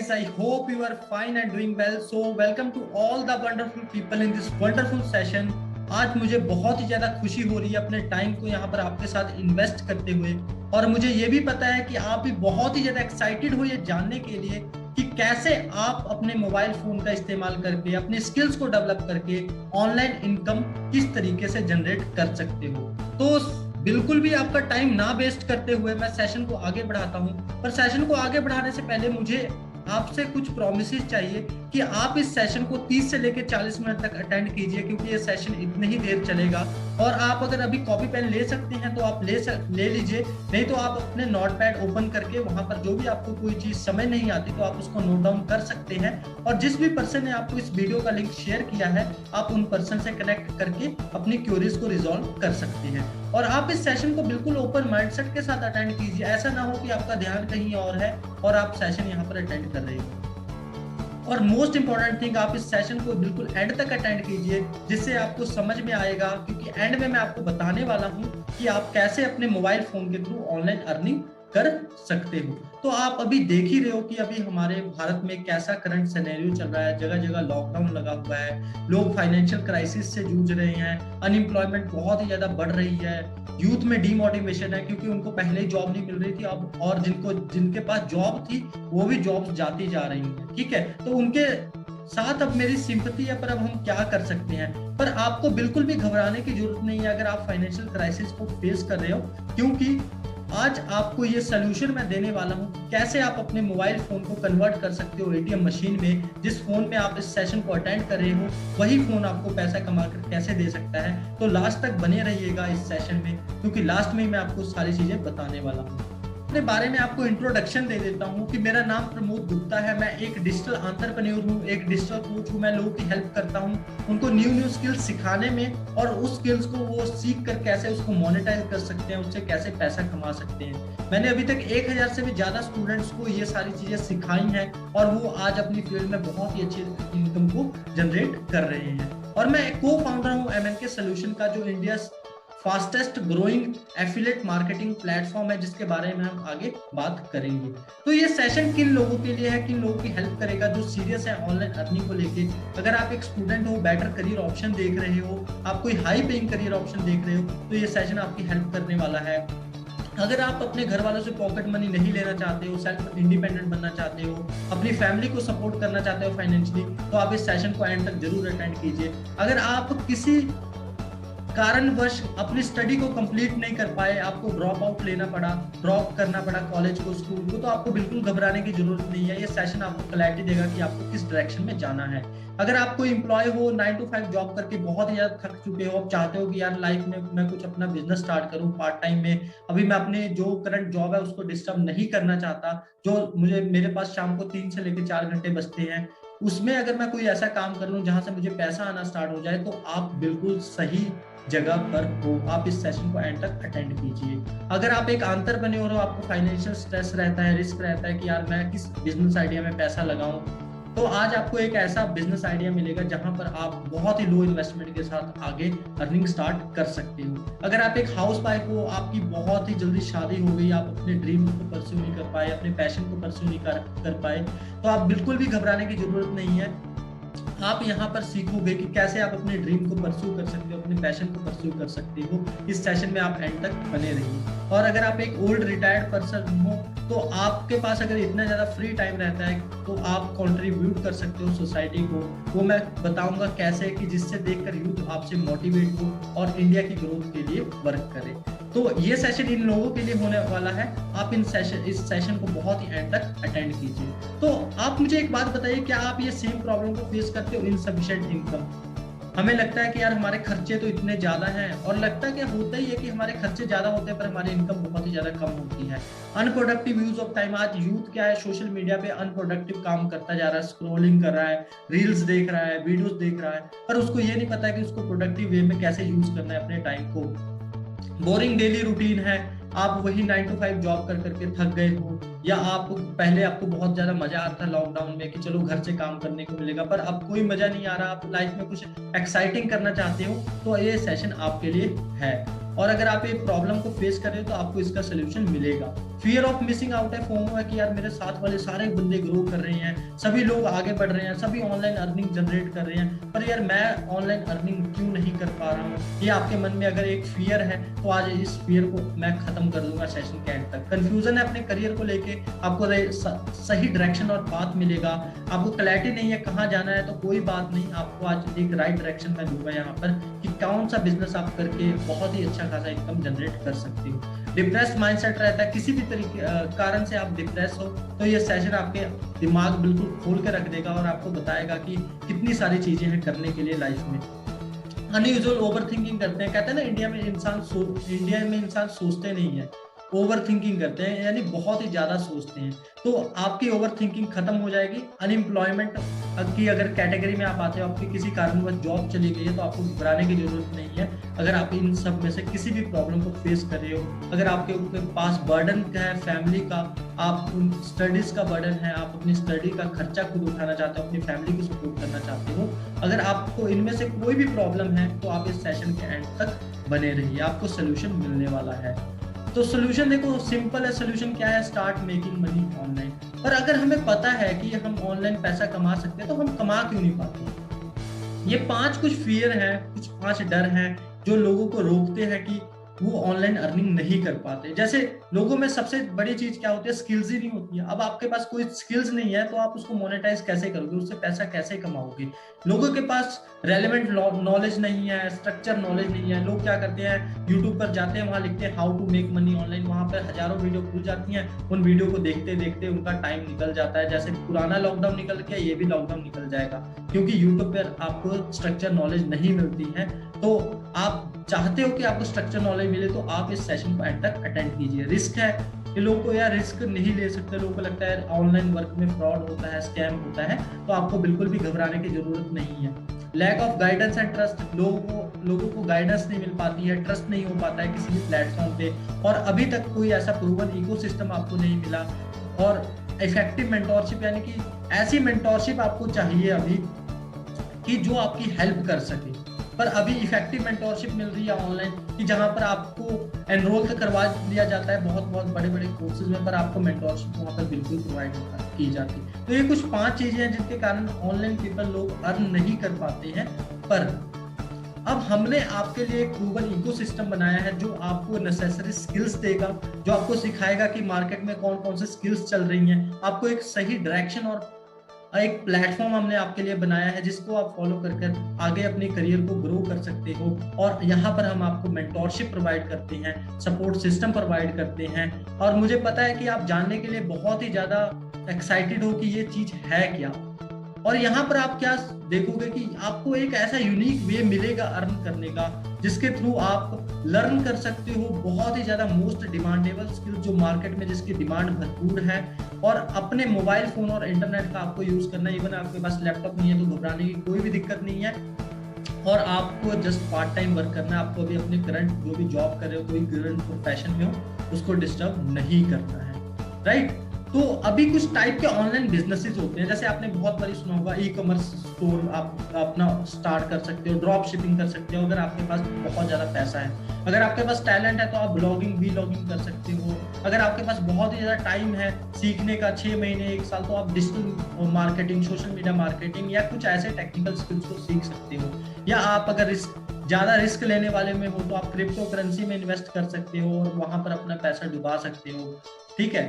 guys, I hope you are fine and doing well. So welcome to all the wonderful people in this wonderful session. आज मुझे बहुत ही ज़्यादा खुशी हो रही है अपने टाइम को यहाँ पर आपके साथ इन्वेस्ट करते हुए, और मुझे ये भी पता है कि आप भी बहुत ही ज़्यादा एक्साइटेड हो ये जानने के लिए कि कैसे आप अपने मोबाइल फोन का इस्तेमाल करके अपने स्किल्स को डेवलप करके ऑनलाइन इनकम किस तरीके से जनरेट कर सकते हो। तो बिल्कुल भी आपका टाइम ना वेस्ट करते हुए मैं सेशन को आगे बढ़ाता हूं, पर सेशन को आगे बढ़ाने से पहले मुझे आपसे कुछ प्रॉमिसेस चाहिए कि आप इस सेशन को 30 से लेकर 40 मिनट तक अटेंड कीजिए, क्योंकि ये सेशन इतनी ही देर चलेगा। और आप अगर अभी कॉपी पेन ले सकते हैं तो आप ले लीजिए, नहीं तो आप अपने नोटपैड ओपन करके वहां पर जो भी आपको कोई चीज समझ नहीं आती तो आप उसको नोट डाउन कर सकते हैं। और जिस भी पर्सन ने आपको इस वीडियो का लिंक शेयर किया है, आप उन पर्सन से कनेक्ट करके अपनी क्यूरीज को रिजॉल्व कर सकते हैं। और आप इस सेशन को बिल्कुल ओपन माइंडसेट के साथ अटेंड कीजिए। ऐसा ना हो कि आपका ध्यान कहीं और है और आप सेशन यहाँ पर अटेंड कर रहे हो। और मोस्ट इंपॉर्टेंट थिंग, आप इस सेशन को बिल्कुल एंड तक अटेंड कीजिए, जिससे आपको समझ में आएगा, क्योंकि एंड में मैं आपको बताने वाला हूँ कि आप कैसे अपने मोबाइल फोन के थ्रू ऑनलाइन अर्निंग कर सकते हो। तो आप अभी देख ही रहे हो कि अभी हमारे भारत में कैसा करंट सिनेरियो चल रहा है। जगह जगह लॉकडाउन लगा हुआ है, लोग फाइनेंशियल क्राइसिस से जूझ रहे हैं, अनएम्प्लॉयमेंट बहुत ही ज्यादा बढ़ रही है, यूथ में डीमोटिवेशन है क्योंकि उनको पहले ही जॉब नहीं मिल रही थी अब, और जिनके पास जॉब थी वो भी जॉब जाती जा रही है। ठीक है, तो उनके साथ अब मेरी सिंपैथी है, पर अब हम क्या कर सकते हैं। पर आपको बिल्कुल भी घबराने की जरूरत नहीं है अगर आप फाइनेंशियल क्राइसिस को फेस कर रहे हो, क्योंकि आज आपको ये सोल्यूशन मैं देने वाला हूँ कैसे आप अपने मोबाइल फोन को कन्वर्ट कर सकते हो एटीएम मशीन में। जिस फोन में आप इस सेशन को अटेंड कर रहे हो वही फोन आपको पैसा कमा कर कैसे दे सकता है। तो लास्ट तक बने रहिएगा इस सेशन में, क्योंकि लास्ट में मैं आपको सारी चीजें बताने वाला हूँ। अपने बारे में आपको इंट्रोडक्शन दे देता हूँ कि मेरा नाम प्रमोद गुप्ता है। मैं एक डिजिटल एंटरप्रेन्योर हूँ, एक डिजिटल कोच हूँ। मैं लोगों की हेल्प करता हूँ उनको न्यू स्किल्स सिखाने में, और उस स्किल्स को वो सीख कर कैसे उसको मोनेटाइज कर सकते हैं, उससे कैसे पैसा कमा सकते हैं। मैंने अभी तक 1000 से भी ज्यादा स्टूडेंट्स को ये सारी चीजें सिखाई हैं, और वो आज अपनी फील्ड में बहुत ही अच्छी इनकम को जनरेट कर रहे हैं। और मैं को फाउंडर हूँ MNK सोल्यूशन का, जो India fastest growing affiliate marketing platform है, जिसके बारे में हम आगे बात करेंगे। तो ये सेशन किन लोगों के लिए है, किन लोगों की हेल्प करेगा जो सीरियस है ऑनलाइन अर्निंग को लेके। अगर आप एक स्टूडेंट हो, बेटर करियर ऑप्शन देख रहे हो, आप कोई हाई पेइंग करियर ऑप्शन देख रहे हो, तो ये सेशन आपकी हेल्प करने वाला है। अगर आप अपने घर वालों से पॉकेट मनी नहीं लेना चाहते हो, सेल्फ इंडिपेंडेंट बनना चाहते हो, अपनी फैमिली को सपोर्ट करना चाहते हो फाइनेंशियली, तो आप इस सेशन को एंड तक जरूर अटेंड कीजिए। अगर आप किसी कारणवश अपनी स्टडी को कंप्लीट नहीं कर पाए, आपको ड्रॉप आउट लेना पड़ा, ड्रॉप करना पड़ा कॉलेज को, स्कूल को, तो आपको बिल्कुल घबराने की जरूरत नहीं है। ये सेशन आपको क्लैरिटी देगा कि आपको किस डायरेक्शन में जाना है। अगर आप कोई एम्प्लॉय हो, 9 to 5 जॉब करके बहुत ही ज्यादा थक चुके हो, आप चाहते हो कि यार लाइफ में मैं कुछ अपना बिजनेस स्टार्ट करूं पार्ट टाइम में, अभी मैं अपने जो करंट जॉब है उसको डिस्टर्ब नहीं करना चाहता, जो मेरे पास शाम को 3 से लेकर 4 घंटे बचते हैं, उसमें अगर मैं कोई ऐसा काम कर लूं जहां से मुझे पैसा आना स्टार्ट हो जाए, तो आप बिल्कुल सही जगह पर हो। आप इस सेशन को एंड तक अटेंड कीजिए। अगर आप एक एंटरप्रेन्योर हो, आपको फाइनेंशियल स्ट्रेस रहता है, रिस्क रहता है कि यार मैं किस बिजनेस आइडिया में पैसा लगाऊं, तो आज आपको एक ऐसा बिजनेस आइडिया मिलेगा जहां पर आप बहुत ही लो इन्वेस्टमेंट के साथ आगे अर्निंग स्टार्ट कर सकते हो। अगर आप एक हाउस वाइफ हो, आपकी बहुत ही जल्दी शादी हो गई, आप अपने ड्रीम को परस्यू नहीं कर पाए, अपने पैशन को परस्यू नहीं कर पाए, तो आप बिल्कुल भी घबराने की जरूरत नहीं है। आप यहाँ पर सीखोगे कि कैसे आप अपने ड्रीम को परस्यू कर सकते हो, अपने पैशन को परस्यू कर सकते हो। इस सेशन में आप एंड तक बने रहिए। और अगर आप एक ओल्ड रिटायर्ड पर्सन हो, तो आपके पास अगर इतना ज्यादा फ्री टाइम रहता है तो आप कंट्रीब्यूट कर सकते हो सोसाइटी को। वो मैं बताऊंगा कैसे, कि जिससे देखकर यूथ आपसे मोटिवेट हो और इंडिया की ग्रोथ के लिए वर्क करे। तो ये सेशन इन लोगों के लिए होने वाला है। आप इस सेशन को बहुत ही एंड तक अटेंड कीजिए। तो आप मुझे एक बात बताइए, क्या आप ये सेम प्रॉब्लम को फेस करते हो, इनसफिशिएंट इनकम? हमें लगता है कि यार हमारे खर्चे तो इतने ज्यादा हैं, और लगता है कि होता ही है कि हमारे खर्चे ज्यादा होते हैं पर हमारी इनकम बहुत ही ज्यादा कम होती है। Unproductive use of time. आज यूथ क्या है, सोशल मीडिया पे अनप्रोडक्टिव काम करता जा रहा है, स्क्रॉलिंग कर रहा है, रील्स देख रहा है, वीडियोस देख रहा है, पर उसको ये नहीं पता है कि उसको प्रोडक्टिव वे में कैसे यूज करना है अपने टाइम को। बोरिंग डेली रूटीन है, आप वही 9 to 5 जॉब कर करके थक गए हो, या आपको बहुत ज्यादा मजा आता था लॉकडाउन में कि चलो घर से काम करने को मिलेगा, पर अब कोई मजा नहीं आ रहा, आप लाइफ में कुछ एक्साइटिंग करना चाहते हो, तो ये सेशन आपके लिए है। और अगर आप ये प्रॉब्लम को फेस कर रहे हो तो आपको इसका सोल्यूशन मिलेगा। फियर ऑफ मिसिंग आउट है, फोमो है कि यार मेरे साथ वाले सारे बंदे ग्रो कर रहे हैं, सभी लोग आगे बढ़ रहे हैं, सभी ऑनलाइन अर्निंग जनरेट कर रहे हैं, पर यार मैं ऑनलाइन अर्निंग क्यों नहीं कर पा रहा हूँ। ये आपके मन में अगर एक फियर है तो आज इस फियर को मैं खत्म कर दूंगा सेशन के एंड तक। कंफ्यूजन है अपने करियर को लेके, आपको सही डायरेक्शन और पाथ मिलेगा। आपको क्लैरिटी नहीं है कहाँ जाना है तो कोई बात नहीं, आपको आज एक राइट डायरेक्शन मैं दूंगा यहाँ पर कि कौन सा बिजनेस आप करके बहुत ही अच्छा खासा इनकम जनरेट कर सकते हो। डिप्रेस माइंडसेट रहता है, किसी भी तरीके कारण से आप डिप्रेस हो तो ये सेशन आपके दिमाग बिल्कुल खोल के रख देगा और आपको बताएगा कि कितनी सारी चीजें हैं करने के लिए लाइफ में। अनयूजुअल ओवर थिंकिंग करते हैं, कहते हैं ना इंडिया में इंसान सोचते नहीं है, ओवर थिंकिंग करते हैं, यानी बहुत ही ज्यादा सोचते हैं। तो आपकी ओवर थिंकिंग खत्म हो जाएगी। अनएम्प्लॉयमेंट की अगर कैटेगरी में आप आते हो, आपकी किसी कारणवश जॉब चली गई है तो आपको घबराने की जरूरत नहीं है। अगर आप इन सब में से किसी भी प्रॉब्लम को फेस कर रहे हो, अगर आपके पास बर्डन है फैमिली का, आप स्टडीज का बर्डन है, आप अपनी स्टडी का खर्चा खुद उठाना चाहते हो, अपनी फैमिली को सपोर्ट करना चाहते हो, अगर आपको इनमें से कोई भी प्रॉब्लम है तो आप इस सेशन के एंड तक बने रहिए, आपको सोल्यूशन मिलने वाला है। तो सोल्यूशन देखो सिंपल है, सोल्यूशन क्या है, स्टार्ट मेकिंग मनी ऑनलाइन। पर अगर हमें पता है कि हम ऑनलाइन पैसा कमा सकते हैं तो हम कमा क्यों नहीं पाते। ये 5 कुछ फियर है, कुछ 5 डर हैं जो लोगों को रोकते हैं कि वो ऑनलाइन अर्निंग नहीं कर पाते। जैसे लोगों में सबसे बड़ी चीज क्या होती है, स्किल्स ही नहीं होती है। अब आपके पास कोई स्किल्स नहीं है तो आप उसको मोनेटाइज कैसे करोगे, उससे पैसा कैसे कमाओगे। लोगों के पास रेलेवेंट नॉलेज नहीं है, स्ट्रक्चर नॉलेज नहीं है। लोग क्या करते हैं, यूट्यूब पर जाते हैं, वहां लिखते हैं how to make money online, वहां पर हजारों वीडियो खुल जाती हैं, उन वीडियो को देखते देखते उनका टाइम निकल जाता है। जैसे पुराना लॉकडाउन निकल गया, ये भी लॉकडाउन निकल जाएगा, क्योंकि यूट्यूब पर आपको स्ट्रक्चर नॉलेज नहीं मिलती है। तो आप चाहते हो कि आपको स्ट्रक्चर नॉलेज मिले तो आप इस सेशन को एंड तक अटेंड कीजिए। रिस्क है कि लोगों को यार रिस्क नहीं ले सकते, लोगों को लगता है ऑनलाइन वर्क में फ्रॉड होता है, स्कैम होता है, तो आपको बिल्कुल भी घबराने की जरूरत नहीं है। Lack of guidance and trust, लोगों को गाइडेंस नहीं मिल पाती है, ट्रस्ट नहीं हो पाता है किसी भी प्लेटफॉर्म पे, और अभी तक कोई ऐसा प्रूवन इकोसिस्टम आपको नहीं मिला। और इफेक्टिव मेंटोरशिप, यानी कि ऐसी मेंटोरशिप आपको चाहिए अभी कि जो आपकी हेल्प कर सके। पर अभी इफेक्टिव मेंटोरशिप मिल रही है ऑनलाइन कि जहां पर आपको एनरोल तो करवा दिया जाता है बहुत बहुत बड़े बड़े कोर्सेज में, पर आपको मेंटोरशिप वहां पर बिल्कुल प्रोवाइड की जाती है। तो ये कुछ 5 चीजें हैं जिनके कारण ऑनलाइन पीपल लोग अर्न नहीं कर पाते हैं। पर अब हमने आपके लिए एक प्रूवन इकोसिस्टम बनाया है जो आपको नेसेसरी स्किल्स देगा, जो आपको सिखाएगा कि मार्केट में कौन कौन से स्किल्स चल रही हैं, आपको एक सही डायरेक्शन और एक प्लेटफॉर्म हमने आपके लिए बनाया है जिसको आप फॉलो कर आगे अपने करियर को ग्रो कर सकते हो। और यहाँ पर हम आपको मेंटोरशिप प्रोवाइड करते हैं, सपोर्ट सिस्टम प्रोवाइड करते हैं, और मुझे पता है कि आप जानने के लिए बहुत ही ज्यादा एक्साइटेड हो कि ये चीज है क्या। और यहाँ पर आप क्या देखोगे कि आपको एक ऐसा यूनिक वे मिलेगा अर्न करने का, जिसके थ्रू आप लर्न कर सकते हो बहुत ही ज्यादा मोस्ट डिमांडेबल स्किल्स जो मार्केट में जिसकी डिमांड भरपूर है। और अपने मोबाइल फोन और इंटरनेट का आपको यूज करना है। इवन आपके पास लैपटॉप नहीं है तो घबराने की कोई भी दिक्कत नहीं है, और आपको जस्ट पार्ट टाइम वर्क करना है। आपको अभी अपने करंट जो भी जॉब कर रहे हो, कोई करंट प्रोफेशन में हो, उसको डिस्टर्ब नहीं करना है, राइट। तो अभी कुछ टाइप के ऑनलाइन बिजनेसेस होते हैं, जैसे आपने बहुत बारी सुना होगा ई कॉमर्स स्टोर आप अपना स्टार्ट कर सकते हो, ड्रॉप शिपिंग कर सकते हो अगर आपके पास बहुत ज्यादा पैसा है। अगर आपके पास टैलेंट है तो आप ब्लॉगिंग वीलॉगिंग कर सकते हो। अगर आपके पास बहुत ही ज्यादा टाइम है सीखने का, 6 महीने 1 साल, तो आप digital marketing, social media marketing या कुछ ऐसे टेक्निकल स्किल्स को सीख सकते हो। या आप अगर ज्यादा रिस्क लेने वाले में हो तो आप क्रिप्टो करेंसी में इन्वेस्ट कर सकते हो और वहां पर अपना पैसा डुबा सकते हो, ठीक है,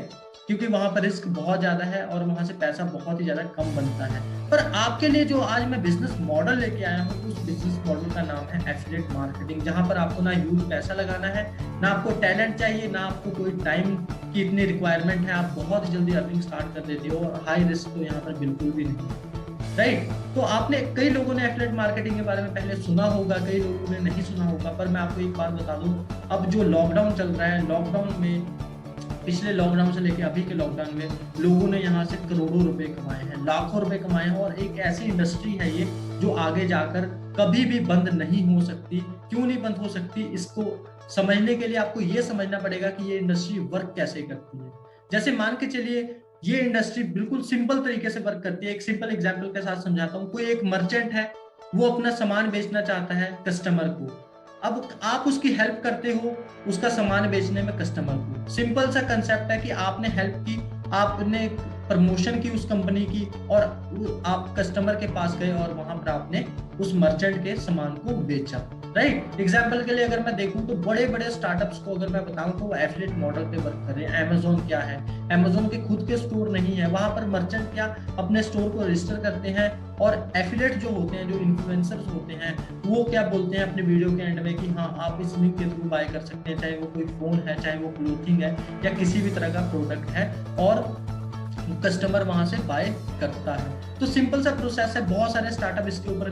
क्योंकि वहां पर रिस्क बहुत ज्यादा है और वहां से पैसा बहुत ही ज्यादा कम बनता है। पर आपके लिए जो आज मैं बिजनेस मॉडल लेके आया हूँ, उस बिजनेस मॉडल का नाम है एफिलिएट मार्केटिंग, जहां पर आपको ना ह्यूज पैसा लगाना है, ना आपको टैलेंट चाहिए, ना आपको कोई टाइम की इतनी रिक्वायरमेंट है। आप बहुत ही जल्दी अर्निंग स्टार्ट कर देते हो और हाई रिस्क तो यहाँ पर बिल्कुल भी नहीं है, राइट। तो आपने कई लोगों ने एफिलिएट मार्केटिंग के बारे में पहले सुना होगा, कई लोगों ने नहीं सुना होगा, पर मैं आपको एक बात बता दूं, अब जो लॉकडाउन चल रहा है, लॉकडाउन में, पिछले लॉकडाउन से लेके अभी के लॉकडाउन में लोगों ने यहाँ से करोड़ों रुपए कमाए हैं, लाखों रुपए कमाए हैं। और एक ऐसी इंडस्ट्री है ये जो आगे जाकर कभी भी बंद नहीं हो सकती। क्यों नहीं बंद हो सकती, इसको समझने के लिए आपको ये समझना पड़ेगा कि ये इंडस्ट्री वर्क कैसे करती है। जैसे मान के चलिए ये इंडस्ट्री बिल्कुल सिंपल तरीके से वर्क करती है। एक सिंपल एग्जाम्पल के साथ समझाता हूँ। कोई एक मर्चेंट है, वो अपना सामान बेचना चाहता है कस्टमर को, अब आप उसकी हेल्प करते हो उसका सामान बेचने में कस्टमर को। सिंपल सा कंसेप्ट है कि आपने हेल्प की, आपने प्रमोशन की उस कंपनी की, और आप कस्टमर के पास गए और वहां पर आपने उस मर्चेंट के सामान को बेचा। राइट, एग्जाम्पल के लिए अगर मैं देखूं तो बड़े बड़े स्टार्टअप्स को अगर मैं बताऊं तो वो एफिलिएट मॉडल पे वर्क कर रहे हैं। अमेजोन क्या है, अमेजोन के खुद के स्टोर नहीं है, वहां पर मर्चेंट क्या अपने स्टोर को रजिस्टर करते हैं, और एफिलिएट जो होते हैं, जो इन्फ्लुएंसर्स होते हैं, वो क्या बोलते हैं अपने वीडियो के एंड में कि हाँ आप इस लिंक के थ्रू बाय कर सकते हैं, चाहे वो कोई फोन है, चाहे वो क्लोथिंग है, या किसी भी तरह का प्रोडक्ट है, और कस्टमर वहां से बाय करता है। तो सिंपल सा प्रोसेस है, बहुत सारे स्टार्टअप इसके ऊपर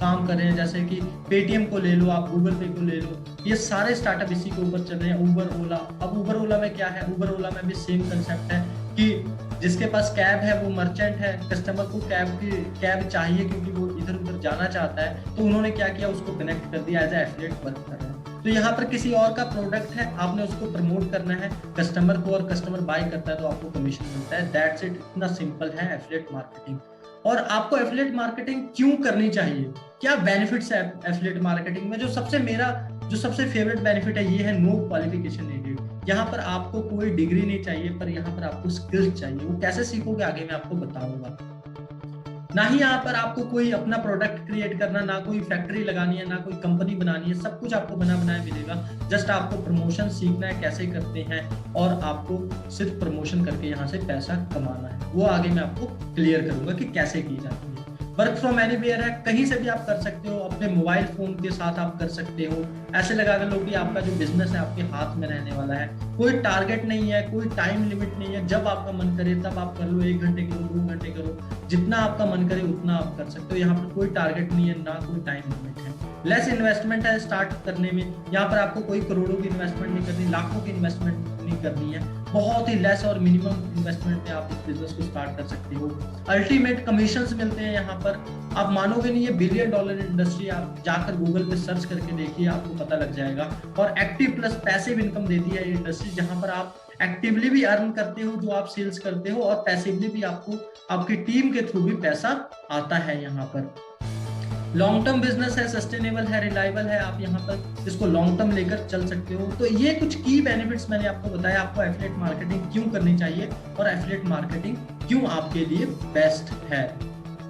काम कर रहे हैं, जैसे कि पेटीएम को ले लो, आप गूगल पे को ले लो, ये सारे स्टार्टअप इसी के ऊपर चल रहे हैं। उबर ओला, अब उबर ओला में क्या है, उबर ओला में भी सेम कंसेप्ट है कि जिसके पास कैब है वो मर्चेंट है, कस्टमर को कैब चाहिए क्योंकि वो इधर उधर जाना चाहता है, तो उन्होंने क्या किया, उसको कनेक्ट कर दिया, एज एफिलिएट वर्क कर रहा है। तो यहाँ पर किसी और का प्रोडक्ट है, आपने उसको प्रमोट करना है कस्टमर को, और कस्टमर बाय करता है तो आपको कमीशन मिलता है। दैट्स इट, इतना सिंपल है एफिलिएट मार्केटिंग। और आपको एफिलिएट मार्केटिंग क्यों करनी चाहिए, क्या बेनिफिट्स है एफिलिएट मार्केटिंग में? जो सबसे फेवरेट बेनिफिट है ये है नो क्वालिफिकेशन नीडेड। यहाँ पर आपको कोई डिग्री नहीं चाहिए, पर यहाँ पर आपको स्किल्स चाहिए। वो कैसे सीखोगे आगे मैं आपको बताऊंगा। ना ही यहाँ पर आपको कोई अपना प्रोडक्ट क्रिएट करना, ना कोई फैक्ट्री लगानी है, ना कोई कंपनी बनानी है, सब कुछ आपको बना बनाया मिलेगा। जस्ट आपको प्रमोशन सीखना है कैसे करते हैं, और आपको सिर्फ प्रमोशन करके यहाँ से पैसा कमाना है। वो आगे मैं आपको क्लियर करूंगा कि कैसे की जाती है। वर्क फ्रॉम एनीवेयर है, कहीं से भी आप कर सकते हो, अपने मोबाइल फोन के साथ आप कर सकते हो। ऐसे लगा लो कि आपका जो बिजनेस है आपके हाथ में रहने वाला है, कोई टारगेट नहीं है, कोई टाइम लिमिट नहीं है, जब आपका मन करे तब आप कर लो, 1 घंटे करो, 2 घंटे करो, जितना आपका मन करे उतना आप कर सकते हो। यहाँ पर कोई टारगेट नहीं है, ना कोई टाइम लिमिट है। लेस इन्वेस्टमेंट है स्टार्ट करने में, यहाँ पर आपको कोई करोड़ों की इन्वेस्टमेंट नहीं करनी, लाखों की इन्वेस्टमेंट नहीं करनी है, बहुत ही लेस और मिनिमम इन्वेस्टमेंट में आप इस बिजनेस को स्टार्ट कर सकते हो। अल्टीमेट कमीशंस मिलते हैं यहाँ पर, आप मानोगे नहीं, ये $1 बिलियन इंडस्ट्री, आप जाकर गूगल पे सर्च करके देखिए, आपको पता लग जाएगा। और एक्टिव प्लस पैसिव इनकम देती है ये इंडस्ट्री, जहां पर आप एक्टिवली भी अर्न करते हो जो आप सेल्स करते हो, और पैसिवली भी आपको आपकी टीम के थ्रू भी पैसा आता है। यहाँ पर लॉन्ग टर्म बिजनेस है, सस्टेनेबल है, रिलायबल है, आप यहाँ पर इसको लॉन्ग टर्म लेकर चल सकते हो। तो ये कुछ की बेनिफिट्स मैंने आपको बताया, आपको एफिलिएट मार्केटिंग क्यों करनी चाहिए और एफिलिएट मार्केटिंग क्यों आपके लिए बेस्ट है।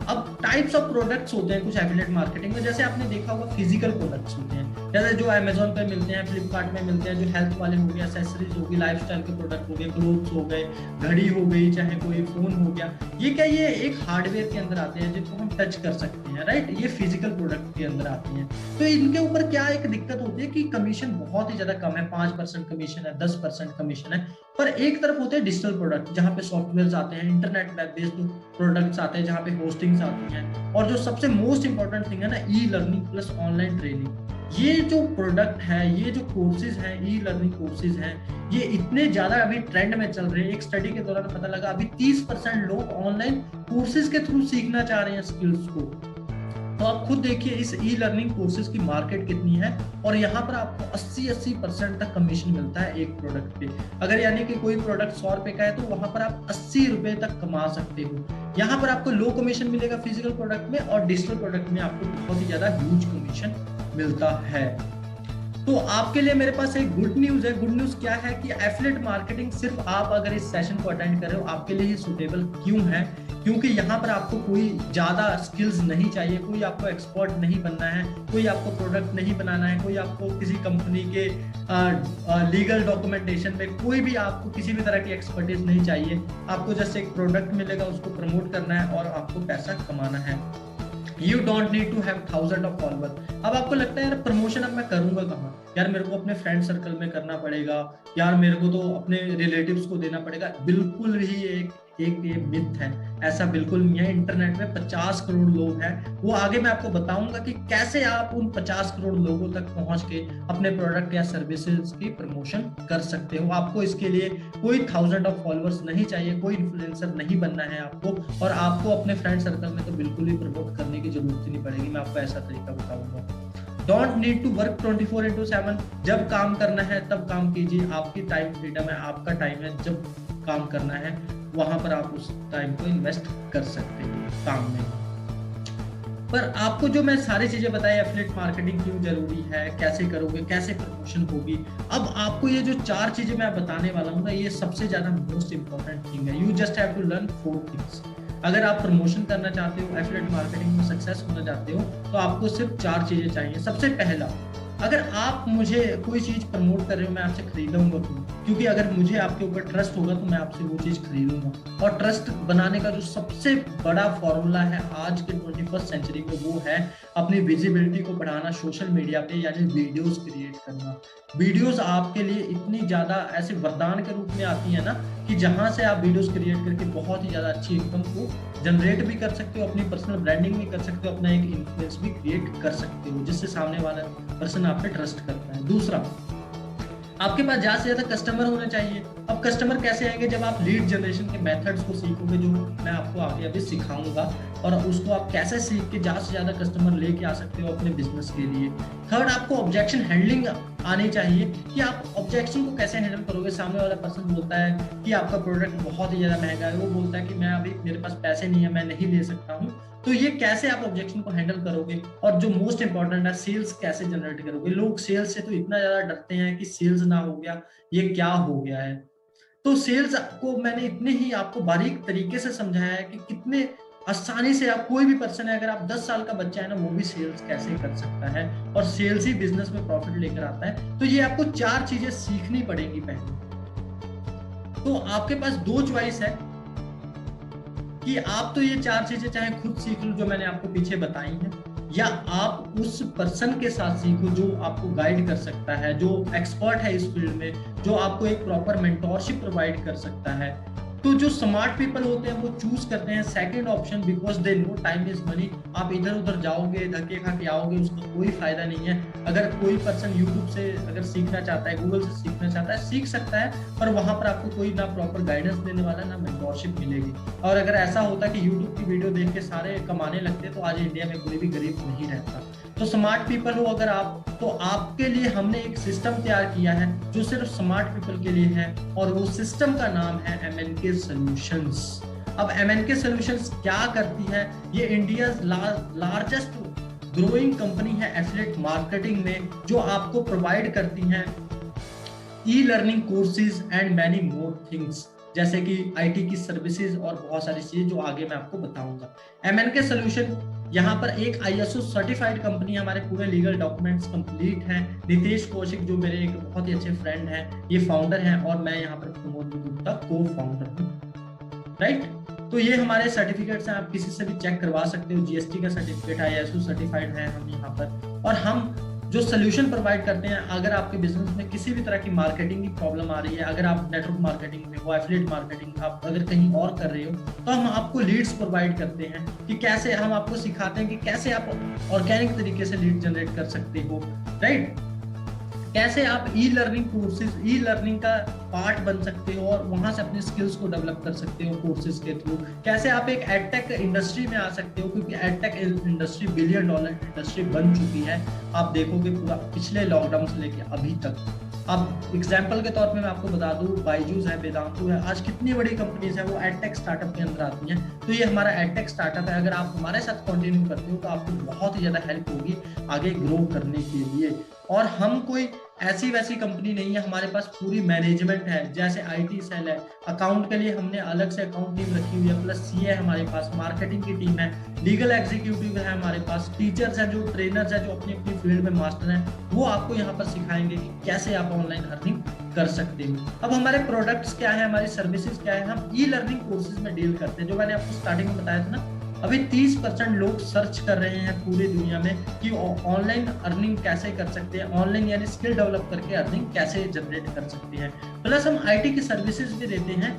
अब टाइप्स ऑफ प्रोडक्ट्स होते हैं कुछ एफिलिएट मार्केटिंग में, जैसे आपने देखा होगा फिजिकल प्रोडक्ट्स होते हैं, जैसे जो अमेजोन पे मिलते हैं, फ्लिपकार्ट में मिलते हैं, जो हेल्थ वाले हो गए, एक्सेसरीज होगी, लाइफस्टाइल के प्रोडक्ट हो गए, क्लोथ्स हो गए, घड़ी हो गई, चाहे कोई फोन हो गया। ये क्या, ये एक हार्डवेयर के अंदर आते हैं जिनको हम टच कर सकते हैं, राइट। ये फिजिकल प्रोडक्ट के अंदर आती हैं। तो इनके ऊपर क्या एक दिक्कत होती है कि कमीशन बहुत ही ज्यादा कम है, 5% कमीशन है, 10% कमीशन है। पर एक तरफ होते हैं डिजिटल प्रोडक्ट, जहाँ पे सॉफ्टवेयर आते हैं, इंटरनेट वेब बेस्ड प्रोडक्ट्स आते हैं, जहाँ पे होस्टिंग्स आती हैं, और जो सबसे मोस्ट इंपॉर्टेंट थिंग है ना, e learning plus online training. ये जो प्रोडक्ट है, ये जो कोर्सेज हैं, ई लर्निंग कोर्सेज हैं, ये इतने ज्यादा अभी ट्रेंड में चल रहे हैं। एक स्टडी के दौरान पता लगा अभी 30% लोग ऑनलाइन कोर्सेज के थ्रू सीखना चाह रहे हैं स्किल्स को। तो आप खुद देखिए इस ई लर्निंग कोर्सेज की मार्केट कितनी है, और यहाँ पर आपको 80% तक कमीशन मिलता है एक प्रोडक्ट पे। अगर यानी कि कोई प्रोडक्ट 100 रुपए का है तो वहां पर आप 80 रुपए तक कमा सकते हो। यहाँ पर आपको लो कमीशन मिलेगा फिजिकल प्रोडक्ट में, और डिजिटल प्रोडक्ट में आपको बहुत ही ज्यादा ह्यूज कमीशन मिलता है। तो आपके लिए मेरे पास एक गुड न्यूज है। गुड न्यूज क्या है कि एफिलिएट मार्केटिंग सिर्फ आप अगर इस सेशन को अटेंड कर रहे हो, आपके लिए ही सुटेबल क्यों है, क्योंकि यहाँ पर आपको कोई ज्यादा स्किल्स नहीं चाहिए, कोई आपको एक्सपर्ट नहीं बनना है, कोई आपको प्रोडक्ट नहीं बनाना है, कोई आपको किसी कंपनी के लीगल डॉक्यूमेंटेशन में कोई भी आपको किसी भी तरह की एक्सपर्टीज नहीं चाहिए। आपको जस्ट एक प्रोडक्ट मिलेगा, उसको प्रमोट करना है और आपको पैसा कमाना है। You don't need to have thousands of followers। अब आपको लगता है यार प्रमोशन अब मैं करूंगा कहाँ, यार मेरे को अपने फ्रेंड सर्कल में करना पड़ेगा, यार मेरे को तो अपने रिलेटिव्स को देना पड़ेगा। बिल्कुल ही एक ये मिथ है, ऐसा बिल्कुल नहीं है। इंटरनेट में 50 करोड़ लोग हैं, वो आगे मैं आपको बताऊंगा कि कैसे आप उन 50 करोड़ लोगों तक पहुंच के अपने प्रोडक्ट या सर्विसेज की प्रमोशन कर सकते हो। आपको इसके लिए कोई 1000 ऑफ फॉलोअर्स नहीं चाहिए, कोई इन्फ्लुएंसर नहीं बनना है आपको, और आपको अपने फ्रेंड सर्कल में तो बिल्कुल ही प्रमोट करने की जरूरत ही नहीं पड़ेगी। मैं आपको ऐसा तरीका बताऊंगा। Don't need to work 24/7। जब काम करना है तब काम कीजिए, आपकी टाइम फ्रीडम है, आपका टाइम है, जब काम करना है वहां पर आप उस टाइम को इन्वेस्ट कर सकते हैं काम में। पर आपको जो मैं सारी चीजें बताई, एफिलिएट मार्केटिंग क्यों जरूरी है, कैसे करोगे, कैसे प्रमोशन होगी, अब आपको ये जो 4 चीजें मैं बताने वाला हूँ ना, ये सबसे ज्यादा मोस्ट इंपॉर्टेंट थिंग है। You just have to learn 4 things. अगर आप प्रमोशन करना चाहते हो, एफिलिएट मार्केटिंग में सक्सेस होना चाहते हो, तो आपको सिर्फ 4 चीजें चाहिए। सबसे पहला, अगर आप मुझे कोई चीज प्रमोट कर रहे हो, मैं आपसे खरीदूंगा क्योंकि अगर मुझे आपके ऊपर ट्रस्ट होगा तो मैं आपसे वो चीज खरीदूंगा। और ट्रस्ट बनाने का जो सबसे बड़ा फॉर्मूला है आज के 21st सेंचुरी में, वो है अपनी विजिबिलिटी को बढ़ाना सोशल मीडिया पे, यानी वीडियोस क्रिएट करना। वीडियोस आपके लिए इतनी ज्यादा ऐसे वरदान के रूप में आती है ना, कि जहां से आप वीडियोस क्रिएट करके बहुत ही ज्यादा अच्छी इनकम को जनरेट भी कर सकते हो, अपनी पर्सनल ब्रांडिंग भी कर सकते हो, अपना एक इन्फ्लुएंस भी क्रिएट कर सकते हो, जिससे सामने वाला पर्सन आप पे ट्रस्ट करता है। दूसरा, आपके पास ज्यादा से ज्यादा कस्टमर होने चाहिए। अब कस्टमर कैसे आएंगे? जब आप लीड जनरेशन के मेथड्स को सीखोगे, जो मैं आपको आगे अभी सिखाऊंगा, और उसको आप कैसे सीख के ज्यादा से ज्यादा कस्टमर लेके आ सकते हो अपने बिजनेस के लिए। थर्ड, आपको ऑब्जेक्शन हैंडलिंग आनी चाहिए कि आप ऑब्जेक्शन को कैसे हैंडल करोगे। सामने वाला पर्सन बोलता है कि आपका प्रोडक्ट बहुत ही ज्यादा महंगा है, वो बोलता है कि मैं अभी मेरे पास पैसे नहीं है, मैं नहीं ले सकता हूँ। तो ये कैसे आप ऑब्जेक्शन को हैंडल करोगे। और जो मोस्ट इंपॉर्टेंट है, सेल्स कैसे जनरेट करोगे। लोग सेल्स से तो इतना ज्यादा डरते हैं कि सेल्स ना हो गया, ये क्या हो गया है। तो सेल्स को मैंने इतने ही आपको बारीक तरीके से समझाया है कि कितने आसानी से आप, कोई भी पर्सन है, अगर आप 10 साल का बच्चा है ना, वो भी सेल्स कैसे कर सकता है, और सेल्स ही बिजनेस में प्रॉफिट लेकर आता है। तो ये आपको 4 चीजें सीखनी पड़ेगी पहले। तो आपके पास 2 चॉइस है कि आप तो ये 4 चीजें चाहे खुद सीख लो जो मैंने आपको पीछे बताई हैं, या आप उस पर्सन के साथ सीखो जो आपको गाइड कर सकता है, जो एक्सपर्ट है इस फील्ड में, जो आपको एक प्रॉपर मेंटोरशिप प्रोवाइड कर सकता है। तो जो स्मार्ट पीपल होते हैं वो चूज करते हैं second option, because they know time is money. आप इधर उधर जाओगे, धक्के खा के आओगे, उसका कोई फायदा नहीं है। अगर कोई पर्सन यूट्यूब से अगर सीखना चाहता है, गूगल से सीखना चाहता है, सीख सकता है, पर वहां पर आपको कोई ना प्रॉपर गाइडेंस देने वाला, ना मेंटोरशिप मिलेगी। और अगर ऐसा होता कि यूट्यूब की वीडियो देख के सारे कमाने लगते, तो आज इंडिया में कोई भी गरीब नहीं रहता। तो स्मार्ट पीपल हो अगर आप, तो आपके लिए हमने एक सिस्टम तैयार किया है जो सिर्फ स्मार्ट पीपल के लिए है, और वो सिस्टम का नाम है MNK सॉल्यूशंस। अब MNK सॉल्यूशंस क्या करती है? ये इंडिया लार्जेस्ट ग्रोइंग कंपनी है एफिलिएट मार्केटिंग में, जो आपको प्रोवाइड करती है e learning courses and many more things, जैसे कि IT की सर्विसेज और बहुत सारी चीजें जो आगे मैं आपको बताऊंगा। MNK सॉल्यूशन यहाँ पर एक ISO सर्टिफाइड कंपनी, हमारे पूरे लीगल डॉक्यूमेंट्स कंप्लीट हैं। नितेश कौशिक जो मेरे एक बहुत ही अच्छे फ्रेंड हैं, ये फाउंडर हैं, और मैं यहाँ पर प्रमोद गुप्ता को फाउंडर हूँ, राइट। तो ये हमारे सर्टिफिकेट्स हैं, आप किसी से भी चेक करवा सकते हो। GST का सर्टिफिकेट है, ISO सर्टिफाइड है हम यहाँ पर। और हम जो सोल्यूशन प्रोवाइड करते हैं, अगर आपके बिजनेस में किसी भी तरह की मार्केटिंग की प्रॉब्लम आ रही है, अगर आप नेटवर्क मार्केटिंग में हो, एफिलिएट मार्केटिंग आप अगर कहीं और कर रहे हो, तो हम आपको लीड्स प्रोवाइड करते हैं कि कैसे, हम आपको सिखाते हैं कि कैसे आप ऑर्गेनिक तरीके से लीड जनरेट कर सकते हो, राइट। कैसे आप e learning courses, e learning का पार्ट बन सकते हो और वहां से अपने स्किल्स को डेवलप कर सकते हो कोर्सेज के थ्रू। कैसे आप एक एडटेक इंडस्ट्री में आ सकते हो, क्योंकि एडटेक इंडस्ट्री $1 बिलियन इंडस्ट्री बन चुकी है। आप देखोगे पूरा पिछले लॉकडाउन से लेके अभी तक। अब एग्जाम्पल के तौर पे मैं आपको बता दूं, बायजूस है, वेदांतु है, आज कितनी बड़ी कंपनीज है वो एडटेक स्टार्टअप के अंदर आती हैं। तो ये हमारा एडटेक स्टार्टअप है। अगर आप हमारे साथ कंटिन्यू करते हो तो आपको बहुत ही ज्यादा हेल्प होगी आगे ग्रो करने के लिए। और हम कोई ऐसी वैसी कंपनी नहीं है, हमारे पास पूरी मैनेजमेंट है। जैसे IT सेल है, अकाउंट के लिए हमने अलग से अकाउंट टीम रखी हुई है, प्लस CA हमारे पास, मार्केटिंग की टीम है, लीगल एग्जीक्यूटिव है हमारे पास, टीचर्स हैं, जो ट्रेनर्स हैं, जो अपनी अपनी फील्ड में मास्टर हैं, वो आपको यहाँ पर सिखाएंगे कि कैसे आप ऑनलाइन अर्निंग कर सकते हो। अब हमारे प्रोडक्ट्स क्या है, हमारी सर्विसेज क्या है, हम ई लर्निंग कोर्सेज में डील करते हैं। जो मैंने आपको स्टार्टिंग में बताया था ना, अभी 30% लोग सर्च कर रहे हैं पूरी दुनिया में कि ऑनलाइन अर्निंग कैसे कर सकते हैं, ऑनलाइन यानी स्किल डेवलप करके अर्निंग कैसे जनरेट कर सकते हैं। प्लस हम IT की सर्विसेज भी देते हैं,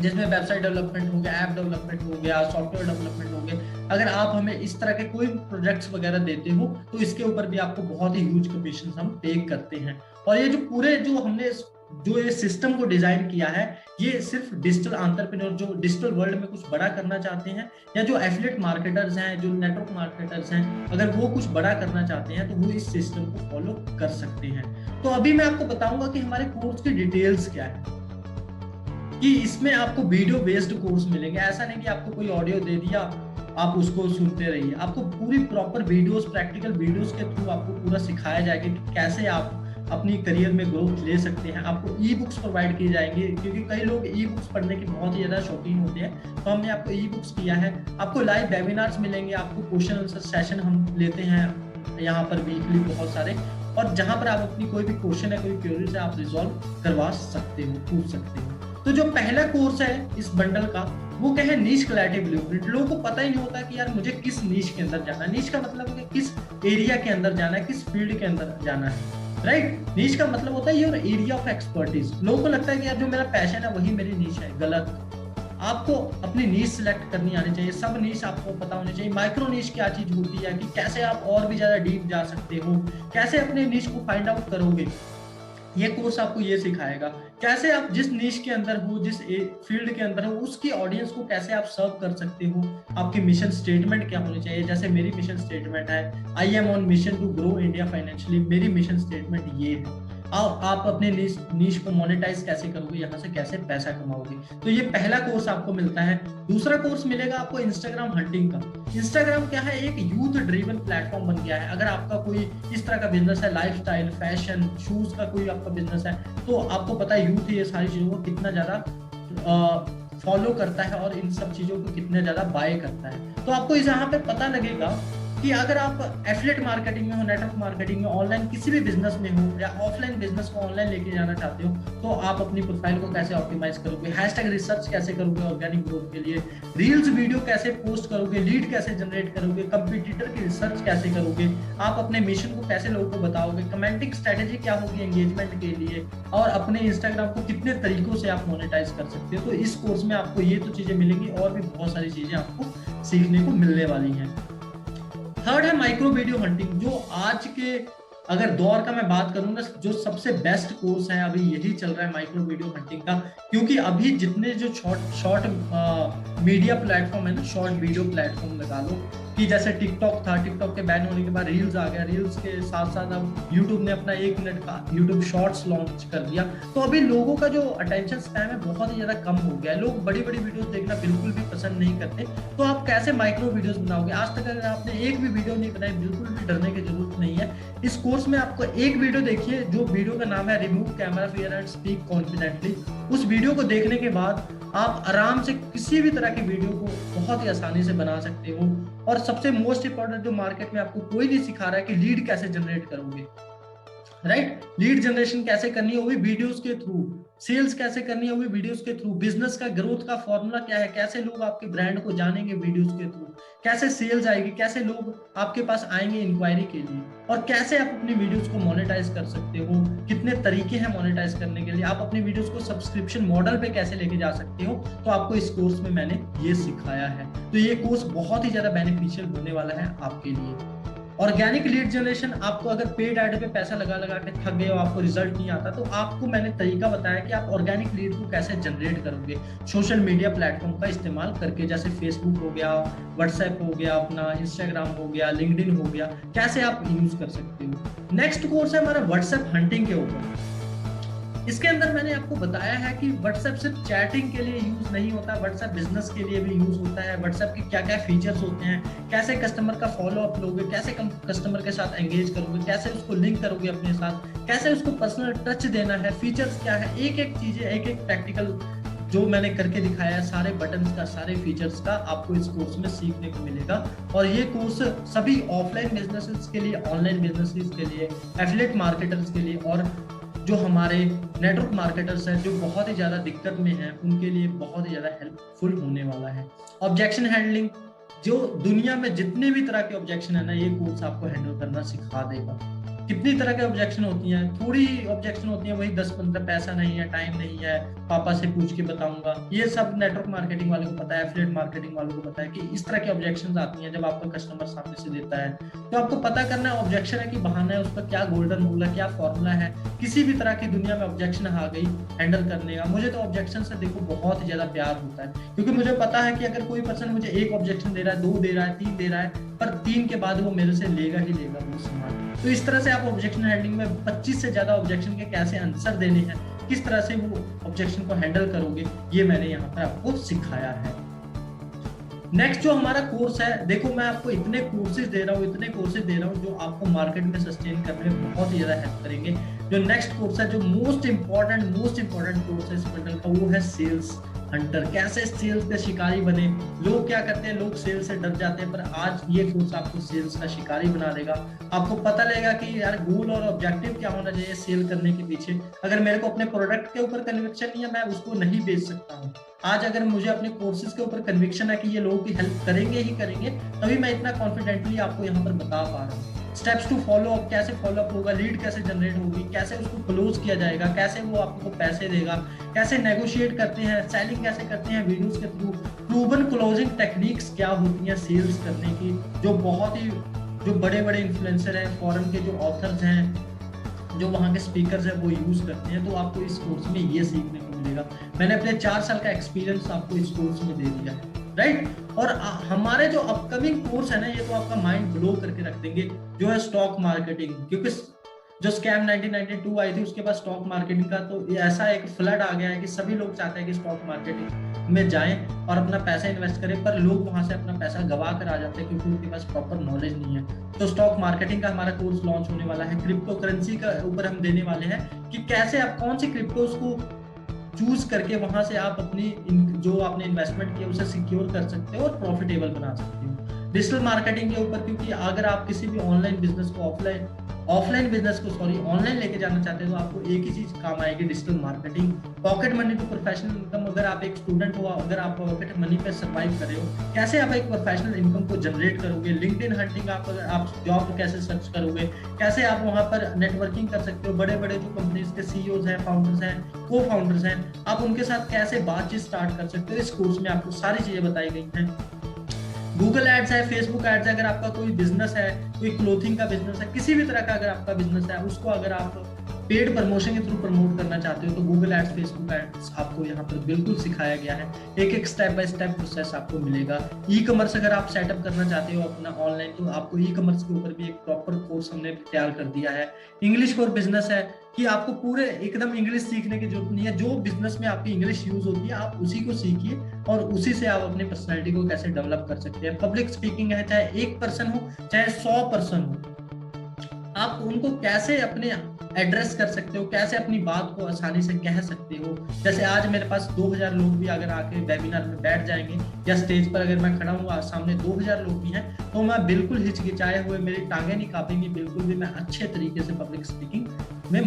जिसमें वेबसाइट डेवलपमेंट हो गया, ऐप डेवलपमेंट हो गया, सॉफ्टवेयर डेवलपमेंट हो गया। अगर आप हमें इस तरह के कोई प्रोजेक्ट्स वगैरह देते हो तो इसके ऊपर भी आपको बहुत ही ह्यूज कमीशन हम पे करते हैं। और ये जो पूरे जो हमने जो ये सिस्टम को डिजाइन किया है, ये सिर्फ डिजिटल एंटरप्रेन्योर जो डिजिटल वर्ल्ड में कुछ बड़ा करना चाहते हैं, या जो एफिलिएट मार्केटर्स हैं, जो नेटवर्क मार्केटर्स हैं, अगर वो कुछ बड़ा करना चाहते हैं तो वो इस सिस्टम को फॉलो कर सकते हैं। तो अभी मैं आपको बताऊंगा कि हमारे कोर्स की डिटेल्स क्या है, कि इसमें आपको वीडियो बेस्ड कोर्स मिलेंगे। ऐसा नहीं कि आपको कोई ऑडियो दे दिया आप उसको सुनते रहिए। आपको पूरी प्रॉपर वीडियोस, प्रैक्टिकल वीडियोस के थ्रू आपको पूरा सिखाया जाएगा कि कैसे आप अपनी करियर में ग्रोथ ले सकते हैं। आपको ई बुक्स प्रोवाइड किए जाएंगे, क्योंकि कई लोग ई बुक्स पढ़ने के बहुत ही ज़्यादा शौकीन होते हैं, तो हमने आपको ई बुक्स किया है। आपको लाइव वेबिनार्स मिलेंगे, आपको क्वेश्चन आंसर सेशन हम लेते हैं यहाँ पर वीकली बहुत सारे, और जहाँ पर आप अपनी कोई भी क्वेश्चन है, कोई क्वेरीज है, आप रिजॉल्व करवा सकते हो, पूछ सकते हो। तो जो पहला कोर्स है इस बंडल का, वो क्या है, नीश क्लैरिटी ब्लूप्रिंट। लोगों को पता ही नहीं होता कि यार मुझे किस नीश के अंदर जाना है। नीश का मतलब है कि किस एरिया के अंदर जाना है, किस फील्ड के अंदर जाना है, राइट। नीश का मतलब होता है योर एरिया ऑफ एक्सपर्टीज। लोगों को लगता है कि यार जो मेरा पैशन है वही मेरी नीश है, गलत। आपको अपनी नीश सिलेक्ट करनी आनी चाहिए, सब नीश आपको पता होनी चाहिए। माइक्रो नीश क्या चीज होती है, कि कैसे आप और भी ज्यादा डीप जा सकते हो, कैसे अपने नीश को फाइंड आउट करोगे, ये कोर्स आपको ये सिखाएगा। कैसे आप जिस नीश के अंदर हो, जिस फील्ड के अंदर हो, उसकी ऑडियंस को कैसे आप सर्व कर सकते हो। आपकी मिशन स्टेटमेंट क्या होनी चाहिए। जैसे मेरी मिशन स्टेटमेंट है, I am on mission to grow India financially. मेरी मिशन स्टेटमेंट ये है। आप अपने नीश को मोनेटाइज कैसे करोगे, यहाँ से कैसे पैसा कमाओगे। तो ये पहला कोर्स आपको मिलता है। दूसरा कोर्स मिलेगा आपको इंस्टाग्राम हंटिंग का। इंस्टाग्राम क्या है, एक यूथ ड्रिवन प्लेटफॉर्म बन गया है। अगर आपका कोई इस तरह का बिजनेस है, लाइफस्टाइल, फैशन, शूज का कोई आपका बिजनेस है, तो आपको पता है यूथ ये सारी चीजों को कितना ज्यादा फॉलो करता है और इन सब चीजों को कितना ज्यादा बाय करता है। तो आपको यहाँ पे पता लगेगा कि अगर आप एफिलिएट मार्केटिंग में हो, नेटवर्क मार्केटिंग में, ऑनलाइन किसी भी बिजनेस में हो, या ऑफलाइन बिजनेस को ऑनलाइन लेके जाना चाहते हो, तो आप अपनी प्रोफाइल को कैसे ऑप्टिमाइज करोगे, हैशटैग रिसर्च कैसे करोगे ऑर्गेनिक ग्रोथ के लिए, रील्स वीडियो कैसे पोस्ट करोगे, लीड कैसे जनरेट करोगे, कंपटीटर की रिसर्च कैसे करोगे, आप अपने मिशन को कैसे लोगों को बताओगे, कमेंटिंग स्ट्रेटेजी क्या होगी एंगेजमेंट के लिए, और अपने इंस्टाग्राम को कितने तरीकों से आप मोनेटाइज कर सकते हो। तो इस कोर्स में आपको ये तो चीजें मिलेंगी, और भी बहुत सारी चीजें आपको सीखने को मिलने वाली हैं। थर्ड है माइक्रो वीडियो हंटिंग, जो आज के अगर दौर का मैं बात करूं ना, जो सबसे बेस्ट कोर्स है अभी यही चल रहा है, माइक्रो वीडियो हंटिंग का। क्योंकि अभी जितने जो शॉर्ट मीडिया प्लेटफॉर्म है ना, शॉर्ट वीडियो प्लेटफॉर्म लगा लो, कि जैसे टिकटॉक था, टिकटॉक के बैन होने के बाद रील्स आ गया, रील्स के साथ साथ अब यूट्यूब ने अपना 1 मिनट का यूट्यूब शॉर्ट्स लॉन्च कर दिया। तो अभी लोगों का जो अटेंशन स्पैन है बहुत ही ज्यादा कम हो गया है। लोग बड़ी बड़ी वीडियोस देखना बिल्कुल भी पसंद नहीं करते। तो आप कैसे माइक्रो वीडियोस बनाओगे। आज तक अगर आपने एक भी वीडियो नहीं बनाई, बिल्कुल भी डरने की जरूरत नहीं है। इस कोर्स में आपको एक वीडियो देखिए, जो वीडियो का नाम है remove camera fear and speak confidently. उस वीडियो को देखने के बाद आप आराम से किसी भी तरह की वीडियो को बहुत ही आसानी से बना सकते हो। और सबसे मोस्ट इंपॉर्टेंट, जो मार्केट में आपको कोई नहीं सिखा रहा है कि लीड कैसे जनरेट करोगे, राइट। लीड जनरेशन कैसे करनी है वो भी वीडियोस के थ्रू, सेल्स कैसे करनी है वो भी वीडियोस के थ्रू, बिजनेस का ग्रोथ का फॉर्मूला क्या है, कैसे लोग आपके ब्रांड को जानेंगे वीडियोस के थ्रू, कैसे सेल्स आएगी, कैसे लोग आपके पास आएंगे इंक्वायरी के लिए, और कैसे आप अपनी वीडियोस को मोनेटाइज कर सकते हो। कितने तरीके हैं मोनेटाइज करने के लिए, आप अपनी वीडियोस को सब्सक्रिप्शन मॉडल पे कैसे लेके जा सकते हो। तो आपको इस कोर्स में मैंने ये सिखाया है। तो ये कोर्स बहुत ही ज्यादा बेनिफिशियल होने वाला है आपके लिए। ऑर्गेनिक लीड जनरेशन, आपको अगर पेड ऐड पे पैसा लगा लगा के थक गए हो, आपको रिजल्ट नहीं आता, तो आपको मैंने तरीका बताया कि आप ऑर्गेनिक लीड को कैसे जनरेट करोगे सोशल मीडिया प्लेटफॉर्म का इस्तेमाल करके। जैसे फेसबुक हो गया, व्हाट्सएप हो गया, अपना इंस्टाग्राम हो गया, लिंक्डइन हो गया, कैसे आप यूज कर सकते हो। नेक्स्ट कोर्स है हमारा व्हाट्सएप हंटिंग के ऊपर। इसके अंदर मैंने आपको बताया है कि व्हाट्सएप सिर्फ चैटिंग के लिए यूज नहीं होता, व्हाट्सएप बिजनेस के लिए भी यूज होता है। व्हाट्सएप के क्या क्या फीचर्स होते हैं, कैसे कस्टमर का फॉलो अप लोगे, कैसे कस्टमर के साथ एंगेज करोगे, कैसे उसको लिंक करोगे अपने साथ, कैसे उसको पर्सनल टच देना है, फीचर्स क्या है, एक एक चीजें, एक एक प्रैक्टिकल जो मैंने करके दिखाया है, सारे बटन्स का, सारे फीचर्स का आपको इस कोर्स में सीखने को मिलेगा। और ये कोर्स सभी ऑफलाइन बिजनेसेस के लिए, ऑनलाइन बिजनेसेस के लिए, एफिलिएट मार्केटर्स के लिए, और जो हमारे नेटवर्क मार्केटर्स हैं जो बहुत ही ज्यादा दिक्कत में हैं, उनके लिए बहुत ही ज्यादा हेल्पफुल होने वाला है। ऑब्जेक्शन हैंडलिंग, जो दुनिया में जितने भी तरह के ऑब्जेक्शन है ना, ये कोर्स आपको हैंडल करना सिखा देगा। कितनी तरह के ऑब्जेक्शन होती हैं, थोड़ी ऑब्जेक्शन होती है, वही 10-15, पैसा नहीं है, टाइम नहीं है, पापा से पूछ के बताऊंगा। ये सब नेटवर्क मार्केटिंग वालों को पता है, एफिलिएट मार्केटिंग वालों को पता है कि इस तरह की ऑब्जेक्शंस आती हैं जब आपका कस्टमर सामने से देता है। तो आपको पता करना है ऑब्जेक्शन है कि बहाना है, उसका क्या गोल्डन रूल है, क्या फॉर्मूला है। किसी भी तरह की दुनिया में ऑब्जेक्शन आ गई, हैंडल करने का। मुझे तो ऑब्जेक्शन से देखो बहुत ही ज्यादा प्यार होता है, क्योंकि मुझे पता है कि अगर कोई पर्सन मुझे एक ऑब्जेक्शन दे रहा है, 2 दे रहा है, 3 दे रहा है, पर 3 के बाद वो मेरे से लेगा ही लेगा वो सामान। तो इस तरह से आप ऑब्जेक्शन हैंडलिंग में 25 से ज्यादा ऑब्जेक्शन के कैसे आंसर देने हैं, किस तरह से वो ऑब्जेक्शन को हैंडल करोगे, ये मैंने यहाँ पर आपको सिखाया है। नेक्स्ट जो हमारा कोर्स है, देखो मैं आपको इतने कोर्सेज दे रहा हूँ जो आपको मार्केट में सस्टेन करने में बहुत ही ज्यादा हेल्प करेंगे। जो नेक्स्ट कोर्स है, जो मोस्ट इंपॉर्टेंट कोर्स है इस बंडल का, वो है सेल्स हंटर। कैसे सेल्स के शिकारी बने। लोग क्या करते हैं, लोग सेल्स से डर जाते हैं, पर आज ये कोर्स आपको सेल्स का शिकारी बना देगा। आपको पता लगेगा कि यार गोल और ऑब्जेक्टिव क्या होना चाहिए सेल करने के पीछे। अगर मेरे को अपने प्रोडक्ट के ऊपर कन्विक्शन नहीं है, मैं उसको नहीं बेच सकता हूँ। आज अगर मुझे अपने कोर्सेज के ऊपर कन्विक्शन है कि ये लोगों की हेल्प करेंगे ही करेंगे, तभी मैं इतना कॉन्फिडेंटली आपको यहाँ पर बता पा रहा हूँ। स्टेप्स टू फॉलो अप, कैसे फॉलो अप होगा, लीड कैसे जनरेट होगी, कैसे उसको क्लोज किया जाएगा, कैसे वो आपको पैसे देगा, कैसे नेगोशिएट करते हैं, सेलिंग कैसे करते हैं वीडियोस के थ्रू, प्रूवन क्लोजिंग टेक्निक्स क्या होती हैं सेल्स करने की, जो बहुत ही जो बड़े बड़े इन्फ्लुएंसर हैं, फॉरेन के जो ऑथर्स हैं, जो वहाँ के स्पीकर्स हैं, वो यूज करते हैं। तो आपको इस कोर्स में ये सीखने को मिलेगा। मैंने अपने 4 साल का एक्सपीरियंस आपको इस कोर्स में दे दिया है, राइट। और हमारे जो अपकमिंग कोर्स है ना, ये तो आपका माइंड ब्लो करके रख देंगे, जो है स्टॉक मार्केटिंग। क्योंकि जो स्कैम 1992 आई थी, उसके बाद स्टॉक मार्केटिंग का तो ऐसा एक फ्लड आ गया है कि सभी लोग चाहते हैं कि स्टॉक मार्केटिंग में जाएं और अपना पैसा इन्वेस्ट करें, पर लोग वहां से अपना पैसा गवा कर आ जाते हैं क्योंकि उनके पास प्रॉपर नॉलेज नहीं है। तो स्टॉक मार्केटिंग का हमारा कोर्स लॉन्च होने वाला है। क्रिप्टो करेंसी का ऊपर हम देने वाले हैं कि कैसे आप कौन सी क्रिप्टोज को चूज करके वहां से आप अपनी जो आपने इन्वेस्टमेंट किया उसे सिक्योर कर सकते हो और प्रॉफिटेबल बना सकते हो। डिजिटल मार्केटिंग के ऊपर, क्योंकि अगर आप किसी भी ऑनलाइन बिजनेस को ऑनलाइन लेके जाना चाहते हो, तो आपको एक ही चीज काम आएगी, digital marketing. Pocket money to professional income, अगर आप एक स्टूडेंट हो, अगर आप पॉकेट मनी पे सर्वाइव कर रहे हो, कैसे आप एक प्रोफेशनल इनकम को जनरेट करोगे। लिंक्डइन हंटिंग, आप जॉब कैसे सर्च करोगे, कैसे आप वहां पर नेटवर्किंग कर सकते हो। बड़े बड़े जो कंपनीज के सीईओज हैं, फाउंडर्स हैं, को फाउंडर्स हैं, आप उनके साथ कैसे बातचीत स्टार्ट कर सकते हो। इस कोर्स में आपको सारी चीजें बताई गई हैं। गूगल एड्स है, फेसबुक एड्स है, अगर आपका कोई बिजनेस है, कोई क्लोथिंग का बिजनेस है, किसी भी तरह का अगर आपका बिजनेस है, उसको अगर आप पेड प्रमोशन के थ्रू प्रमोट करना चाहते हो, तो गूगल एड्स, फेसबुक एड्स आपको यहाँ पर बिल्कुल सिखाया गया है। एक एक स्टेप बाय स्टेप प्रोसेस आपको मिलेगा। ई कॉमर्स अगर आप सेटअप करना चाहते हो अपना ऑनलाइन, तो आपको ई कॉमर्स के ऊपर भी एक प्रॉपर कोर्स हमने तैयार कर दिया है। इंग्लिश फॉर बिजनेस है कि आपको पूरे एकदम इंग्लिश सीखने की जरूरत नहीं है। जो बिजनेस में आपकी इंग्लिश यूज होती है, आप उसी को सीखिए और उसी से आप अपनी पर्सनैलिटी को कैसे डेवलप कर सकते हैं। पब्लिक स्पीकिंग है, चाहे 1% हो चाहे 100% हो, आप उनको कैसे अपने एड्रेस कर सकते हो, कैसे अपनी बात को आसानी से कह सकते हो। जैसे आज मेरे पास 2000 लोग भी अगर आके वेबिनार में बैठ जाएंगे, या स्टेज पर अगर मैं खड़ा हूँ सामने 2000 लोग भी हैं, तो मैं बिल्कुल हिचकिचाए हुए, मेरी टांगें नहीं कांपेंगी बिल्कुल भी। मैं अच्छे तरीके से पब्लिक स्पीकिंग में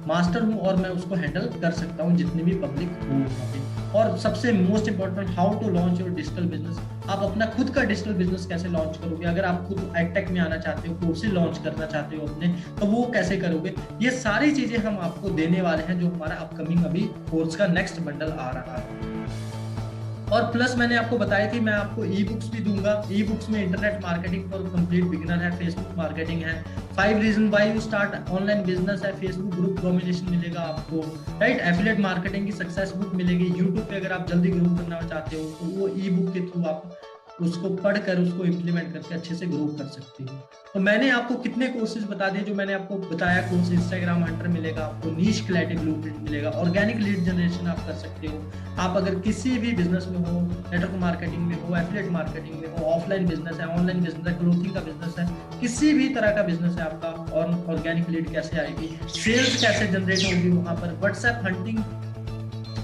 मास्टर हूँ और मैं उसको हैंडल कर सकता हूँ जितनी भी पब्लिक हो वहाँ पे। और सबसे most important, how to launch your digital business. आप अपना खुद का डिजिटल बिजनेस कैसे लॉन्च करोगे। अगर आप खुद एडटेक में आना चाहते हो, कोर्सेज लॉन्च करना चाहते हो अपने, तो वो कैसे करोगे। ये सारी चीजें हम आपको देने वाले हैं, जो हमारा अपकमिंग अभी कोर्स का नेक्स्ट बंडल आ रहा है। और प्लस मैंने आपको बताई थी, मैं आपको ई बुक्स भी दूंगा। ई बुक्स में internet marketing for complete beginner है, फेसबुक मार्केटिंग है, 5 reason why you start online business है, फेसबुक ग्रुप डोमिनेशन मिलेगा आपको, राइट। एफिलिएट मार्केटिंग की सक्सेस बुक मिलेगी। यूट्यूब पे अगर आप जल्दी ग्रो करना चाहते हो, तो वो ई बुक के थ्रू आप उसको पढ़कर उसको इम्प्लीमेंट करके अच्छे से ग्रो कर सकते हो। तो मैंने आपको कितने कोर्सेज बता दिए। जो मैंने आपको बताया, कोर्स इंस्टाग्राम हंटर मिलेगा आपको, नीश क्लैरिटी ब्लूप्रिंट मिलेगा, ऑर्गेनिक लीड जनरेशन आप कर सकते हो। आप अगर किसी भी बिजनेस में हो, नेटवर्क मार्केटिंग में हो, एफिलिएट मार्केटिंग में हो, ऑफलाइन बिजनेस है, ऑनलाइन बिजनेस है, क्लोथिंग का बिजनेस है, किसी भी तरह का बिजनेस है आपका, और ऑर्गेनिक लीड कैसे आएगी, सेल्स कैसे जनरेट होगी वहां पर, व्हाट्सएप हंटिंग,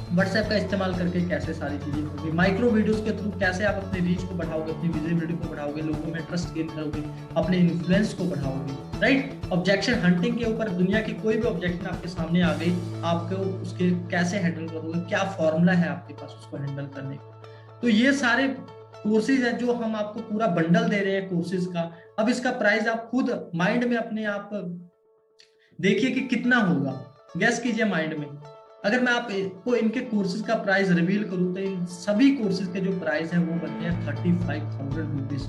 व्हाट्सएप का इस्तेमाल करके कैसे सारी चीजें होगी, माइक्रो वीडियोस के थ्रू कैसे आप अपनी रीच को बढ़ाओगे, अपनी विजिबिलिटी को बढ़ाओगे, लोगों में ट्रस्ट गेन करोगे, अपने इन्फ्लुएंस को बढ़ाओगे, राइट। ऑब्जेक्शन हंटिंग के ऊपर, दुनिया की कोई भी ऑब्जेक्शन आपके सामने आ गई, आपको उसके कैसे हैंडल करोगे, क्या फॉर्मूला है आपके पास उसको हैंडल करने का। तो ये सारे कोर्सेज है जो हम आपको पूरा बंडल दे रहे हैं कोर्सेज का। अब इसका प्राइस आप खुद माइंड में अपने आप देखिए कि कितना होगा, गेस कीजिए माइंड में। अगर मैं आपको इनके कोर्सेज का प्राइस रिवील करूं, तो इन सभी कोर्सेज के जो प्राइस है वो बनते हैं 35,000 रुपीज,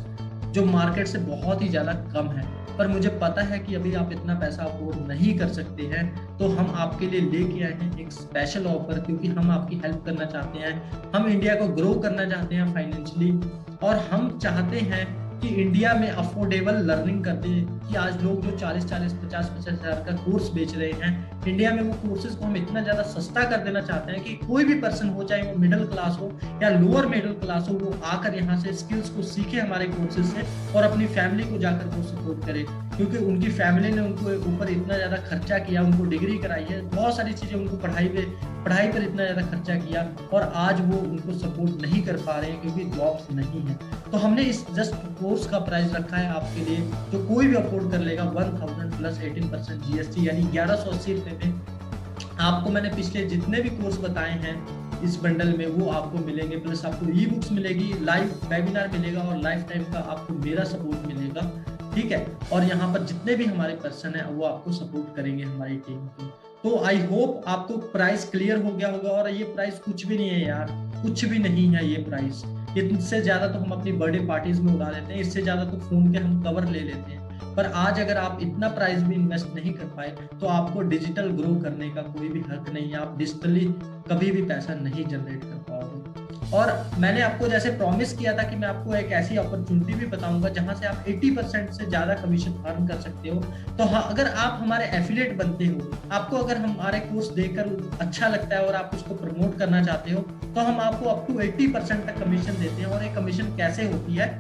जो मार्केट से बहुत ही ज्यादा कम है। पर मुझे पता है कि अभी आप इतना पैसा अफोर्ड नहीं कर सकते हैं, तो हम आपके लिए लेके आए हैं एक स्पेशल ऑफर, क्योंकि हम आपकी हेल्प करना चाहते हैं। हम इंडिया को ग्रो करना चाहते हैं फाइनेंशियली, और हम चाहते हैं कि इंडिया में अफोर्डेबल लर्निंग करते हैं। कि आज लोग जो 40-40, 50-50 हज़ार का कोर्स बेच रहे हैं, इंडिया में वो कोर्सेज को हम इतना ज्यादा सस्ता कर देना चाहते हैं कि कोई भी पर्सन हो, चाहे वो मिडिल क्लास हो या लोअर मिडिल क्लास हो, वो आकर यहाँ से स्किल्स को सीखे हमारे कोर्सेज से और अपनी फैमिली को जाकर वो सपोर्ट करे, क्योंकि उनकी फैमिली ने उनको ऊपर इतना ज्यादा खर्चा किया, उनको डिग्री कराई है, बहुत सारी चीजें उनको पढ़ाई पर इतना ज्यादा खर्चा किया और आज वो उनको सपोर्ट नहीं कर पा रहे हैं क्योंकि जॉब्स नहीं है। तो हमने इस जस्ट कोर्स का प्राइस रखा है आपके लिए, जो कोई भी अफोर्ड कर लेगा, 1000 प्लस 18% जीएसटी यानी 1180 रुपए में आपको मैंने पिछले जितने भी कोर्स बताए हैं इस बंडल में वो आपको मिलेंगे, प्लस आपको ई बुक्स मिलेगी, लाइव वेबिनार मिलेगा और लाइफ टाइम का आपको मेरा सपोर्ट मिलेगा, ठीक है। और यहाँ पर जितने भी हमारे पर्सन है वो आपको सपोर्ट करेंगे हमारी टीम की। तो आई होप आपको प्राइस क्लियर हो गया होगा। और ये प्राइस कुछ भी नहीं है यार, कुछ भी नहीं है ये प्राइस। इससे ज्यादा तो हम अपनी बर्थडे पार्टीज में उड़ा देते हैं, इससे ज्यादा तो फोन के हम कवर ले लेते हैं। पर आज अगर आप इतना प्राइस भी इन्वेस्ट नहीं कर पाए तो आपको डिजिटल ग्रो करने का कोई भी हक नहीं है, आप डिजिटली कभी भी पैसा नहीं जनरेट कर पाओगे। और मैंने आपको जैसे प्रॉमिस किया था कि मैं आपको एक ऐसी अपॉर्चुनिटी भी बताऊंगा जहां से आप 80% से ज्यादा कमीशन अर्न कर सकते हो। तो हाँ, अगर आप हमारे एफिलिएट बनते हो, आपको अगर हमारे कोर्स देखकर अच्छा लगता है और आप उसको प्रमोट करना चाहते हो, तो हम आपको अप टू 80% तक कमीशन देते हैं। और ये कमीशन कैसे होती है,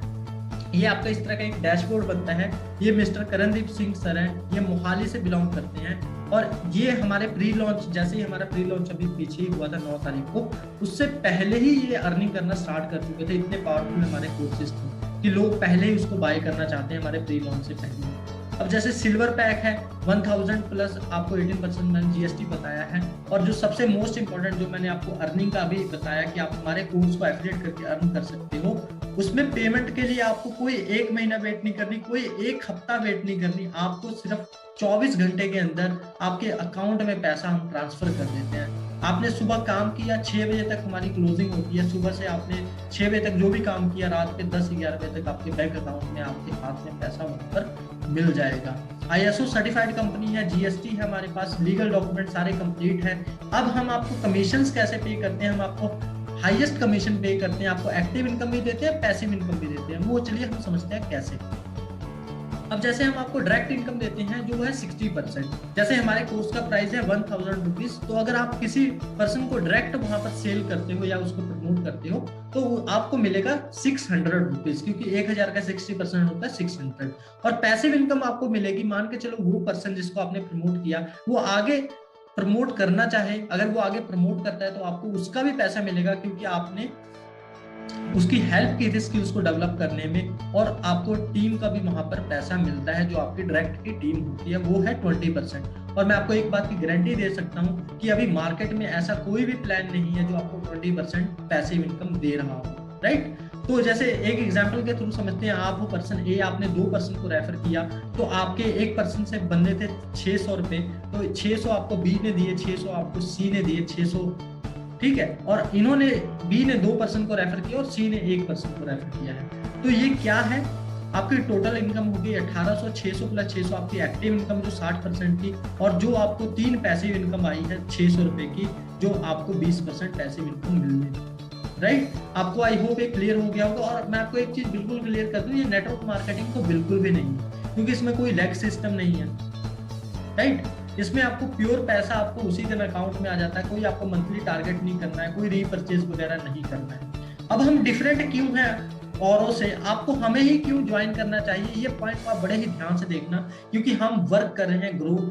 ये आपका इस तरह का एक डैशबोर्ड बनता है। ये मिस्टर करणदीप सिंह सर हैं, ये मोहाली से बिलोंग करते हैं और ये हमारे प्री लॉन्च, जैसे ही हमारा प्री लॉन्च अभी पीछे ही हुआ था 9 तारीख को, उससे पहले ही ये अर्निंग करना स्टार्ट कर चुके थे। इतने पावरफुल हमारे कोर्सेज थे कि लोग पहले ही उसको बाय करना चाहते हैं हमारे प्री लॉन्च से पहले। अब जैसे सिल्वर पैक है 1000 प्लस, आपको 18% मैंने जीएसटी बताया है। और जो सबसे मोस्ट इंपॉर्टेंट जो मैंने आपको अर्निंग का भी बताया कि आप हमारे कोर्स को एफिलिएट करके अर्न कर सकते हो, उसमें पेमेंट के लिए आपको कोई 1 महीना वेट नहीं करनी, कोई 1 हफ्ता वेट नहीं करनी, आपको सिर्फ 24 घंटे के अंदर आपके अकाउंट में पैसा हम ट्रांसफर कर देते हैं। आपने सुबह काम किया, 6 बजे तक हमारी क्लोजिंग होती है, सुबह से आपने 6 बजे तक जो भी काम किया, रात के 10-11 बजे तक आपके बैंक अकाउंट में, आपके हाथ में पैसा वहां पर मिल जाएगा। ISO सर्टिफाइड कंपनी है, जीएसटी है हमारे पास, लीगल डॉक्यूमेंट सारे कंप्लीट है। अब हम आपको कमीशंस कैसे पे करते हैं, हम आपको हाईएस्ट कमीशन पे करते हैं, आपको एक्टिव इनकम भी देते हैं, पैसिव इनकम भी देते हैं। वो चलिए हम समझते हैं कैसे। अब जैसे हम आपको डायरेक्ट इनकम देते हैं जो है 60%, जैसे हमारे कोर्स का प्राइस है 1000 रुपीज, तो अगर आप किसी पर्सन को डायरेक्ट वहां पर सेल करते हो या उसको प्रमोट करते हो तो आपको मिलेगा 600 रुपीज, क्योंकि 1000 का 60% होता है 600। और पैसिव इनकम आपको मिलेगी, मान के चलो वो पर्सन जिसको आपने प्रमोट किया वो आगे प्रमोट करना चाहे, अगर वो आगे प्रमोट करता है तो आपको उसका भी पैसा मिलेगा, क्योंकि आपने उसकी हेल्प की थी स्किल्स को डेवलप करने में। और आपको टीम का भी वहां पर पैसा मिलता है, जो आपकी डायरेक्ट की टीम होती है वो है 20%। और मैं आपको एक बात की गारंटी दे सकता हूं कि अभी मार्केट में ऐसा कोई भी प्लान नहीं है जो आपको 20% पैसिव इनकम दे रहा हो, राइट। तो जैसे एक एग्जांपल के थ्रू समझते हैं, आप वो पर्सन ए, आपने 2 पर्सन को रेफर किया, तो आपके एक पर्सन से बनने थे 600 रुपए, तो 600 आपको बी ने दिए, 600 आपको सी ने दिए, 600, ठीक है। और इन्होंने बी ने 2 पर्सन को रेफर किया और सी ने 1 पर्सन को रेफर किया है। तो ये क्या है, आपकी टोटल इनकम होगी 1800, 600 प्लस 600 आपकी एक्टिव इनकम जो 60% की, और जो आपको 3 पैसिव इनकम आई है 600 रुपए की, जो आपको 20% पैसिव इनकम मिलने, राइट। आपको आई होप एक क्लियर हो गया होगा। और मैं आपको एक चीज बिल्कुल क्लियर कर दूं, ये नेटवर्क मार्केटिंग तो बिल्कुल भी नहीं है, क्योंकि इसमें कोई लेग सिस्टम नहीं है, राइट। इसमें आपको प्योर पैसा आपको उसी दिन अकाउंट में आ जाता है, कोई आपको मंथली टारगेट नहीं करना है, कोई रीपरचेज वगैरह नहीं करना है। अब हम डिफरेंट क्यों हैं औरों से, आपको हमें ही क्यों ज्वाइन करना चाहिए, ये पॉइंट आप बड़े ही ध्यान से देखना, क्योंकि हम वर्क कर रहे हैं ग्रोथ,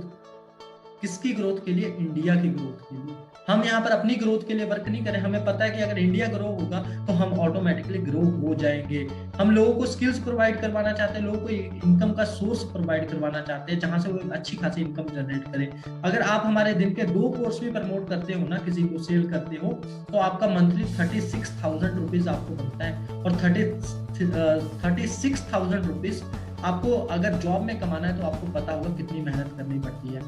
किसकी ग्रोथ के लिए, इंडिया की ग्रोथ के लिए। हम यहाँ पर अपनी ग्रोथ के लिए वर्क नहीं करें, हमें पता है कि अगर इंडिया ग्रो होगा तो हम ऑटोमेटिकली ग्रो हो जाएंगे। हम लोगों को स्किल्स प्रोवाइड करवाना चाहते हैं, लोगों को इनकम का सोर्स प्रोवाइड करवाना चाहते हैं जहां से वो अच्छी खासी इनकम जनरेट करें। अगर आप हमारे दिन के 2 कोर्स भी प्रमोट करते हो ना, किसी को सेल करते हो, तो आपका मंथली 36,000 रुपीज आपको बनता है। और 36,000 रुपीज आपको अगर जॉब में कमाना है तो आपको पता होगा कितनी मेहनत करनी पड़ती है।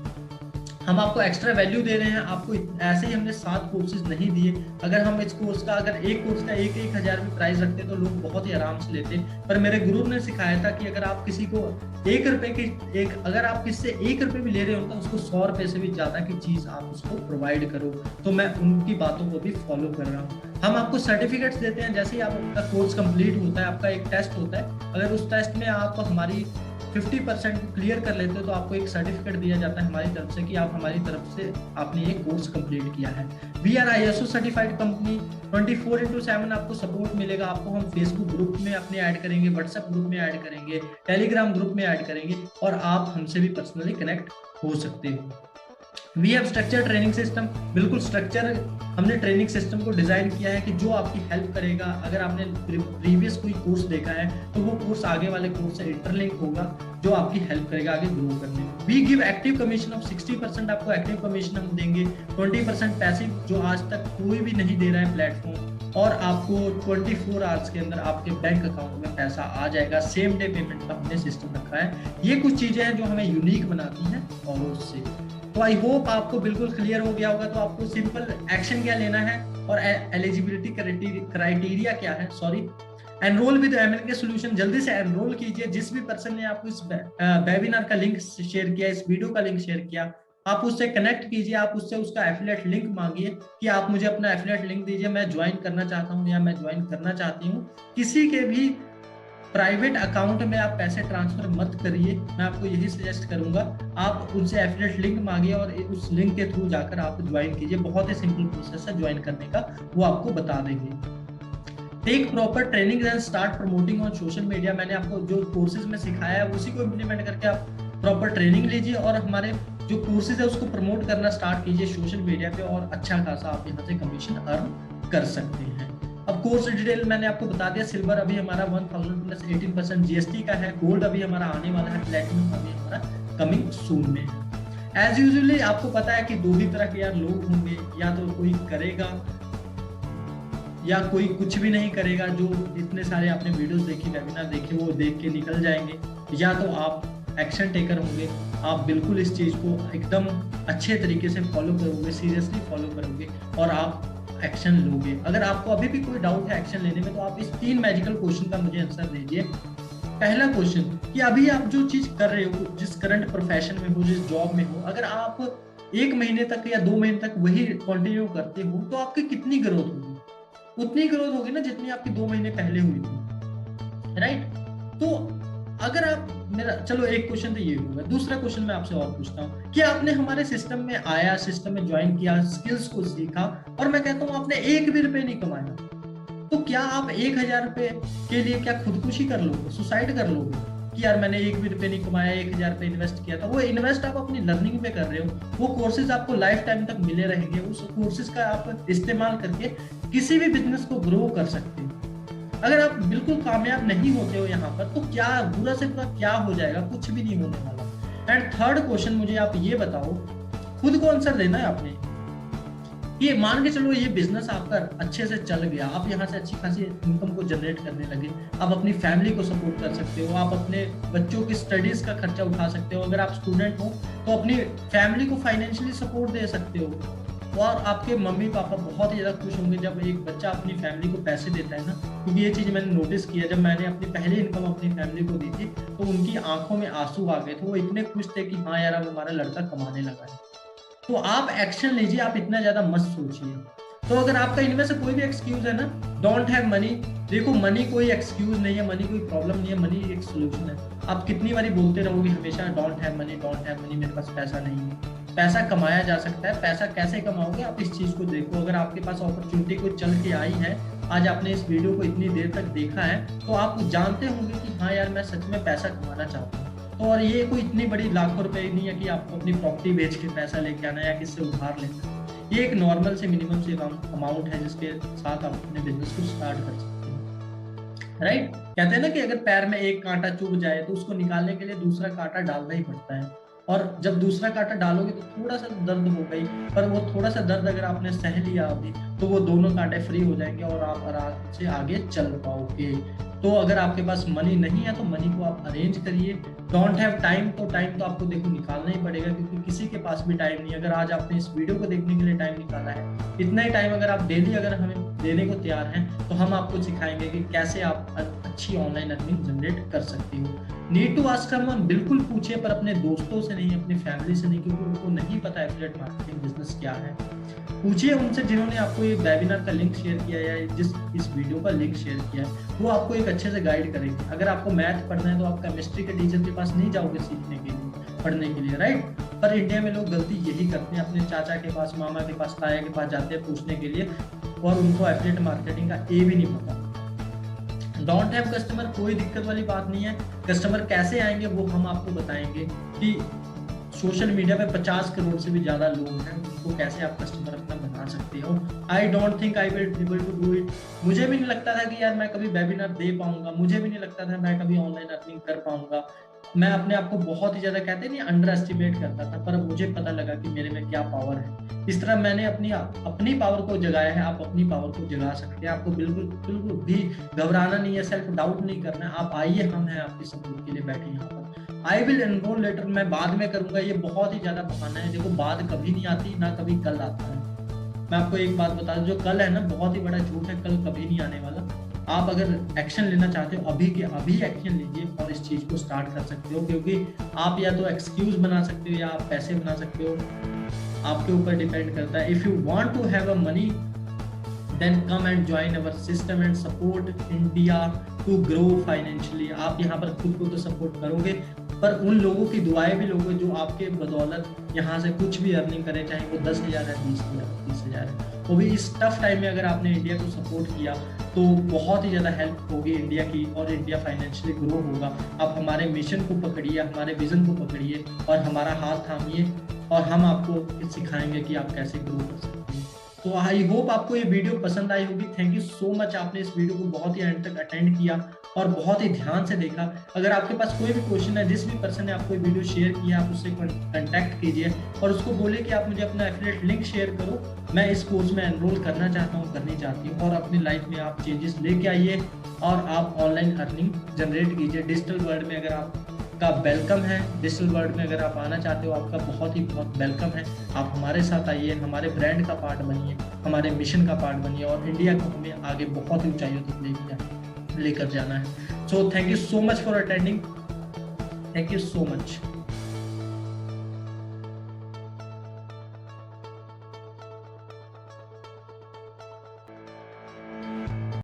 हम आपको एक्स्ट्रा वैल्यू दे रहे हैं, आपको ऐसे ही हमने 7 कोर्सेज नहीं दिए। अगर हम इस कोर्स का, अगर एक कोर्स का 1,000 भी प्राइस रखते तो लोग बहुत ही आराम से लेते, पर मेरे गुरु ने सिखाया था कि अगर आप किसी को 1 रुपए की अगर आप किससे 1 रुपए भी ले रहे हो तो उसको 100 रुपए से भी ज्यादा की चीज आप उसको प्रोवाइड करो। तो मैं उनकी बातों को भी फॉलो कर रहा हूँ। हम आपको सर्टिफिकेट्स देते हैं, जैसे ही आपका कोर्स कंप्लीट होता है, आपका एक टेस्ट होता है, अगर उस टेस्ट में आप हमारी 50% को क्लियर कर लेते हो तो आपको एक सर्टिफिकेट दिया जाता है हमारी तरफ से कि आप हमारी तरफ से आपने ये कोर्स कंप्लीट किया है। We are ISO certified company. 24/7 आपको सपोर्ट मिलेगा। आपको हम फेसबुक ग्रुप में अपने ऐड करेंगे, व्हाट्सएप ग्रुप में ऐड करेंगे, टेलीग्राम ग्रुप में ऐड करेंगे और आप हमसे भी पर्सनली कनेक्ट हो सकते हो। We have structure training system. बिल्कुल स्ट्रक्चर हमने ट्रेनिंग सिस्टम को डिजाइन किया है कि जो आपकी हेल्प करेगा। अगर आपने प्रीवियस कोई कोर्स देखा है तो वो कोर्स आगे वाले कोर्स से इंटरलिंक होगा, जो आपकी हेल्प करेगा आगे ग्रो करने में। We give active commission of 60%। आपको एक्टिव कमीशन हम देंगे। 20% पैसिव, जो आज तक कोई भी नहीं दे रहा है प्लेटफॉर्म, और आपको 24 आवर्स के अंदर आपके बैंक अकाउंट में पैसा आ जाएगा। सेम डे पेमेंट का हमने सिस्टम रखा है। ये कुछ चीजें हैं जो हमें यूनिक बनाती हैं औरों से। तो आई होप आपको बिल्कुल क्लियर हो गया होगा। तो आपको सिंपल एक्शन क्या लेना है और एलिजिबिलिटी क्राइटेरिया क्या है, sorry. Enrol with MLK solution, जल्दी से एनरोल कीजिए। जिस भी पर्सन ने आपको इस वेबिनार का लिंक शेयर किया, इस वीडियो का लिंक शेयर किया, आप उससे कनेक्ट कीजिए। आप उससे उसका एफिलिएट लिंक मांगिए कि आप मुझे अपना एफिलिएट लिंक दीजिए, मैं ज्वाइन करना चाहता हूँ या मैं ज्वाइन करना चाहती हूँ। किसी के भी प्राइवेट अकाउंट में आप पैसे ट्रांसफर मत करिए। मैं आपको यही सजेस्ट करूंगा, आप उनसे एफिलिएट लिंक मांगिए और उस लिंक के थ्रू जाकर आप ज्वाइन कीजिए। बहुत ही सिंपल प्रोसेस है ज्वाइन करने का, वो आपको बता देंगे। Take proper training and start promoting on social media. मैंने आपको जो कोर्सेज में सिखाया है उसी को इम्प्लीमेंट करके आप प्रॉपर ट्रेनिंग लीजिए और हमारे जो कोर्सेज है उसको प्रमोट करना स्टार्ट कीजिए सोशल मीडिया पे, और अच्छा खासा आप यहाँ से कमीशन अर्न कर सकते हैं। अब कोर्स डिटेल मैंने आपको बता दिया। सिल्वर अभी हमारा 1000 प्लस 18% GST का है। गोल्ड अभी हमारा आने वाला है। प्लेटिनम अभी हमारा कमिंग सून में है। एज यूजुअली आपको पता है कि दो ही तरह के यार लोग होंगे, या तो कोई करेगा या कोई कुछ भी नहीं करेगा। जो इतने सारे आपने वीडियोस देखी, वेबिनार देखे, वो देख के निकल जाएंगे, या तो आप एक्शन टेकर होंगे। आप बिल्कुल इस चीज को एकदम अच्छे तरीके से फॉलो करोगे, सीरियसली फॉलो करोगे और आप एक्शन लोगे। अगर आपको अभी भी कोई डाउट है एक्शन लेने में तो आप इस 3 मैजिकल क्वेश्चन का मुझे आंसर दीजिए। पहला क्वेश्चन कि अभी आप जो चीज कर रहे हो, जिस करंट प्रोफेशन में हो, जिस जॉब में हो, अगर आप 1 महीने तक या 2 महीने तक वही कंटिन्यू करते हो तो आपकी कितनी ग्रोथ होगी? उतनी ग्रोथ होगी ना जितनी आपकी 2 महीने पहले हुई थी, राइट? तो अगर आप मेरा, चलो एक क्वेश्चन तो ये होगा। दूसरा क्वेश्चन मैं आपसे और पूछता हूँ कि आपने हमारे सिस्टम में आया, सिस्टम में ज्वाइन किया, स्किल्स को सीखा, और मैं कहता हूँ आपने 1 भी रुपए नहीं कमाया, तो क्या आप 1000 रुपए के लिए क्या खुदकुशी कर लोगे, सुसाइड कर लोगे कि यार मैंने 1 भी रुपए नहीं कमाया, 1000 रुपए इन्वेस्ट किया था? वो इन्वेस्ट आप अपनी लर्निंग पे कर रहे हो। वो कोर्सेज आपको लाइफ टाइम तक मिले रहेंगे। उस कोर्सेज का आप इस्तेमाल करके किसी भी बिजनेस को ग्रो कर सकते हो। अगर आप बिल्कुल कामयाब नहीं होते हो यहाँ पर तो क्या बुरा से बुरा क्या हो जाएगा? कुछ भी नहीं होने वाला। एंड थर्ड क्वेश्चन मुझे आप ये बताओ, खुद को आंसर देना है आपने। ये मान के चलो ये बिजनेस आपका अच्छे से चल गया, आप यहाँ से अच्छी खासी इनकम को जनरेट करने लगे, आप अपनी फैमिली को सपोर्ट कर सकते हो, आप अपने बच्चों की स्टडीज का खर्चा उठा सकते हो। अगर आप स्टूडेंट हो तो अपनी फैमिली को फाइनेंशियली सपोर्ट दे सकते हो, और आपके मम्मी पापा बहुत ही ज्यादा खुश होंगे जब एक बच्चा अपनी फैमिली को पैसे देता है ना। क्योंकि ये चीज मैंने नोटिस किया, जब मैंने अपनी पहली इनकम अपनी फैमिली को दी थी तो उनकी आंखों में आंसू आ गए थे। वो इतने खुश थे कि हाँ यार अब हमारा लड़का कमाने लगा है। तो आप एक्शन लीजिए, आप इतना ज्यादा मत सोचिए। तो अगर आपका इनमें से कोई भी एक्सक्यूज है ना, डोंट हैव मनी, देखो मनी कोई एक्सक्यूज नहीं है, मनी कोई प्रॉब्लम नहीं है, मनी एक सोल्यूशन है। आप कितनी बारी बोलते रहोगे हमेशा don't have money, don't have money, मेरे पास पैसा नहीं है। पैसा कमाया जा सकता है। पैसा कैसे कमाओगे आप इस चीज को देखो। अगर आपके पास अपॉर्चुनिटी कोई चल के आई है, आज आपने इस वीडियो को इतनी देर तक देखा है, तो आप जानते होंगे कि हाँ यार मैं सच में पैसा कमाना चाहता हूँ। तो और ये कोई इतनी बड़ी लाखों रुपए नहीं है कि आपको अपनी प्रॉपर्टी बेच के पैसा लेके आना है या किससे उधार लेना है। ये एक नॉर्मल से मिनिमम से अमाउंट है जिसके साथ आप अपने बिजनेस को स्टार्ट कर सकते हैं, राइट? कहते हैं ना कि अगर पैर में एक कांटा चुभ जाए तो उसको निकालने के लिए दूसरा कांटा डालना ही पड़ता है, और जब दूसरा कांटा डालोगे तो थोड़ा सा दर्द हो गई, पर वो थोड़ा सा दर्द अगर आपने सह लिया अभी तो वो दोनों कांटे फ्री हो जाएंगे और आप आराम से आगे चल पाओगे। तो अगर आपके पास मनी नहीं है तो मनी को आप अरेंज करिए। डोंट हैव टाइम, तो टाइम तो आपको देखो निकालना ही पड़ेगा, क्योंकि किसी के पास भी टाइम नहीं। अगर आज आपने इस वीडियो को देखने के लिए टाइम निकाला है, इतना ही टाइम अगर आप डेली अगर हमें देने को तैयार हैं तो हम आपको सिखाएंगे कि कैसे आप अच्छी ऑनलाइन अर्निंग जनरेट कर सकते हो। नीड टू आस्क समवन, बिल्कुल पूछिए, पर अपने दोस्तों से नहीं, अपनी फैमिली से नहीं, क्योंकि उनको नहीं पता एफिलिएट मार्केटिंग बिजनेस क्या है। पूछिए उनसे जिन्होंने आपको ये वेबिनार का लिंक शेयर किया है या जिस इस वीडियो का लिंक शेयर किया है, वो आपको एक अच्छे से गाइड करेंगे। अगर आपको मैथ पढ़ना है तो आप केमिस्ट्री के टीचर के पास नहीं जाओगे सीखने के लिए, पढ़ने के लिए, राइट। पर इंडिया में लोग गलती यही करते हैं, अपने चाचा के पास, मामा के पास, ताया के पास जाते हैं पूछने के लिए, और उनको एफिलिएट मार्केटिंग का ए भी नहीं पता। डोंट हैव कस्टमर, कोई दिक्कत वाली बात नहीं है। कस्टमर कैसे आएंगे वो हम आपको बताएंगे कि सोशल मीडिया पे 50 करोड़ से भी ज्यादा लोग हैं, उनको कैसे आप कस्टमर अपना बना सकते हो। I don't think I will able to do it. मुझे भी नहीं लगता था कि यार मैं कभी वेबिनार दे पाऊंगा, मुझे भी नहीं लगता था मैं कभी ऑनलाइन अर्निंग कर पाऊंगा। मैं अपने आप को बहुत ही ज्यादा, कहते नहीं, अंडर एस्टिमेट करता था, पर मुझे पता लगा कि मेरे में क्या पावर है। इस तरह मैंने अपनी पावर को जगाया है, आप अपनी पावर को जगा सकते हैं। आपको बिल्कुल बिल्कुल भी घबराना नहीं है, सेल्फ डाउट नहीं करना है। आप आइए, हम हैं आपकी सपोर्ट के लिए बैठे यहाँ पर। आई विल एनरोल लेटर, मैं बाद में करूंगा, ये बहुत ही ज्यादा बहाना है। देखो, बाद कभी नहीं आती, ना कभी कल आता है। मैं आपको एक बात बता दूं, जो कल है ना, बहुत ही बड़ा झूठ है, कल कभी नहीं आने वाला। आप अगर एक्शन लेना चाहते हो, अभी के अभी एक्शन लीजिए और इस चीज को स्टार्ट कर सकते हो, क्योंकि आप या तो एक्सक्यूज बना सकते हो या आप पैसे बना सकते हो, आपके ऊपर डिपेंड करता है। If you want to have a money, then come and join our system and support India to grow financially. आप यहाँ पर खुद को तो सपोर्ट करोगे, पर उन लोगों की दुआएं भी लोगे जो आपके बदौलत यहाँ से कुछ भी अर्निंग करें, चाहे वो 10,000 है, 20,000, 30,000 है। वो भी इस टफ टाइम में अगर आपने इंडिया को सपोर्ट किया तो बहुत ही ज्यादा हेल्प होगी इंडिया की, और इंडिया फाइनेंशियली ग्रो होगा। आप हमारे मिशन को पकड़िए, हमारे विजन को पकड़िए और हमारा हाथ थामिए, और हम आपको सिखाएंगे कि आप कैसे ग्रो कर सकते हैं। तो आई होप आपको ये वीडियो पसंद आई होगी। थैंक यू सो मच, आपने इस वीडियो को बहुत ही एंड तक अटेंड किया और बहुत ही ध्यान से देखा। अगर आपके पास कोई भी क्वेश्चन है, जिस भी पर्सन ने आपको ये वीडियो शेयर किया, आप उससे कांटेक्ट कीजिए और उसको बोले कि आप मुझे अपना एफिलिएट लिंक शेयर करो, मैं इस कोर्स में एनरोल करना चाहता हूँ, करनी चाहती हूँ, और अपनी लाइफ में आप चेंजेस लेके आइए और आप ऑनलाइन अर्निंग जनरेट कीजिए। डिजिटल वर्ल्ड में अगर आपका वेलकम है, डिजिटल वर्ल्ड में अगर आप आना चाहते हो, आपका बहुत ही बहुत वेलकम है। आप हमारे साथ आइए, हमारे ब्रांड का पार्ट बनिए, हमारे मिशन का पार्ट बनिए, और इंडिया को हमें आगे बहुत ही ऊंचाइयों तक लेकर जाना है। So thank you so much for attending, thank you so much.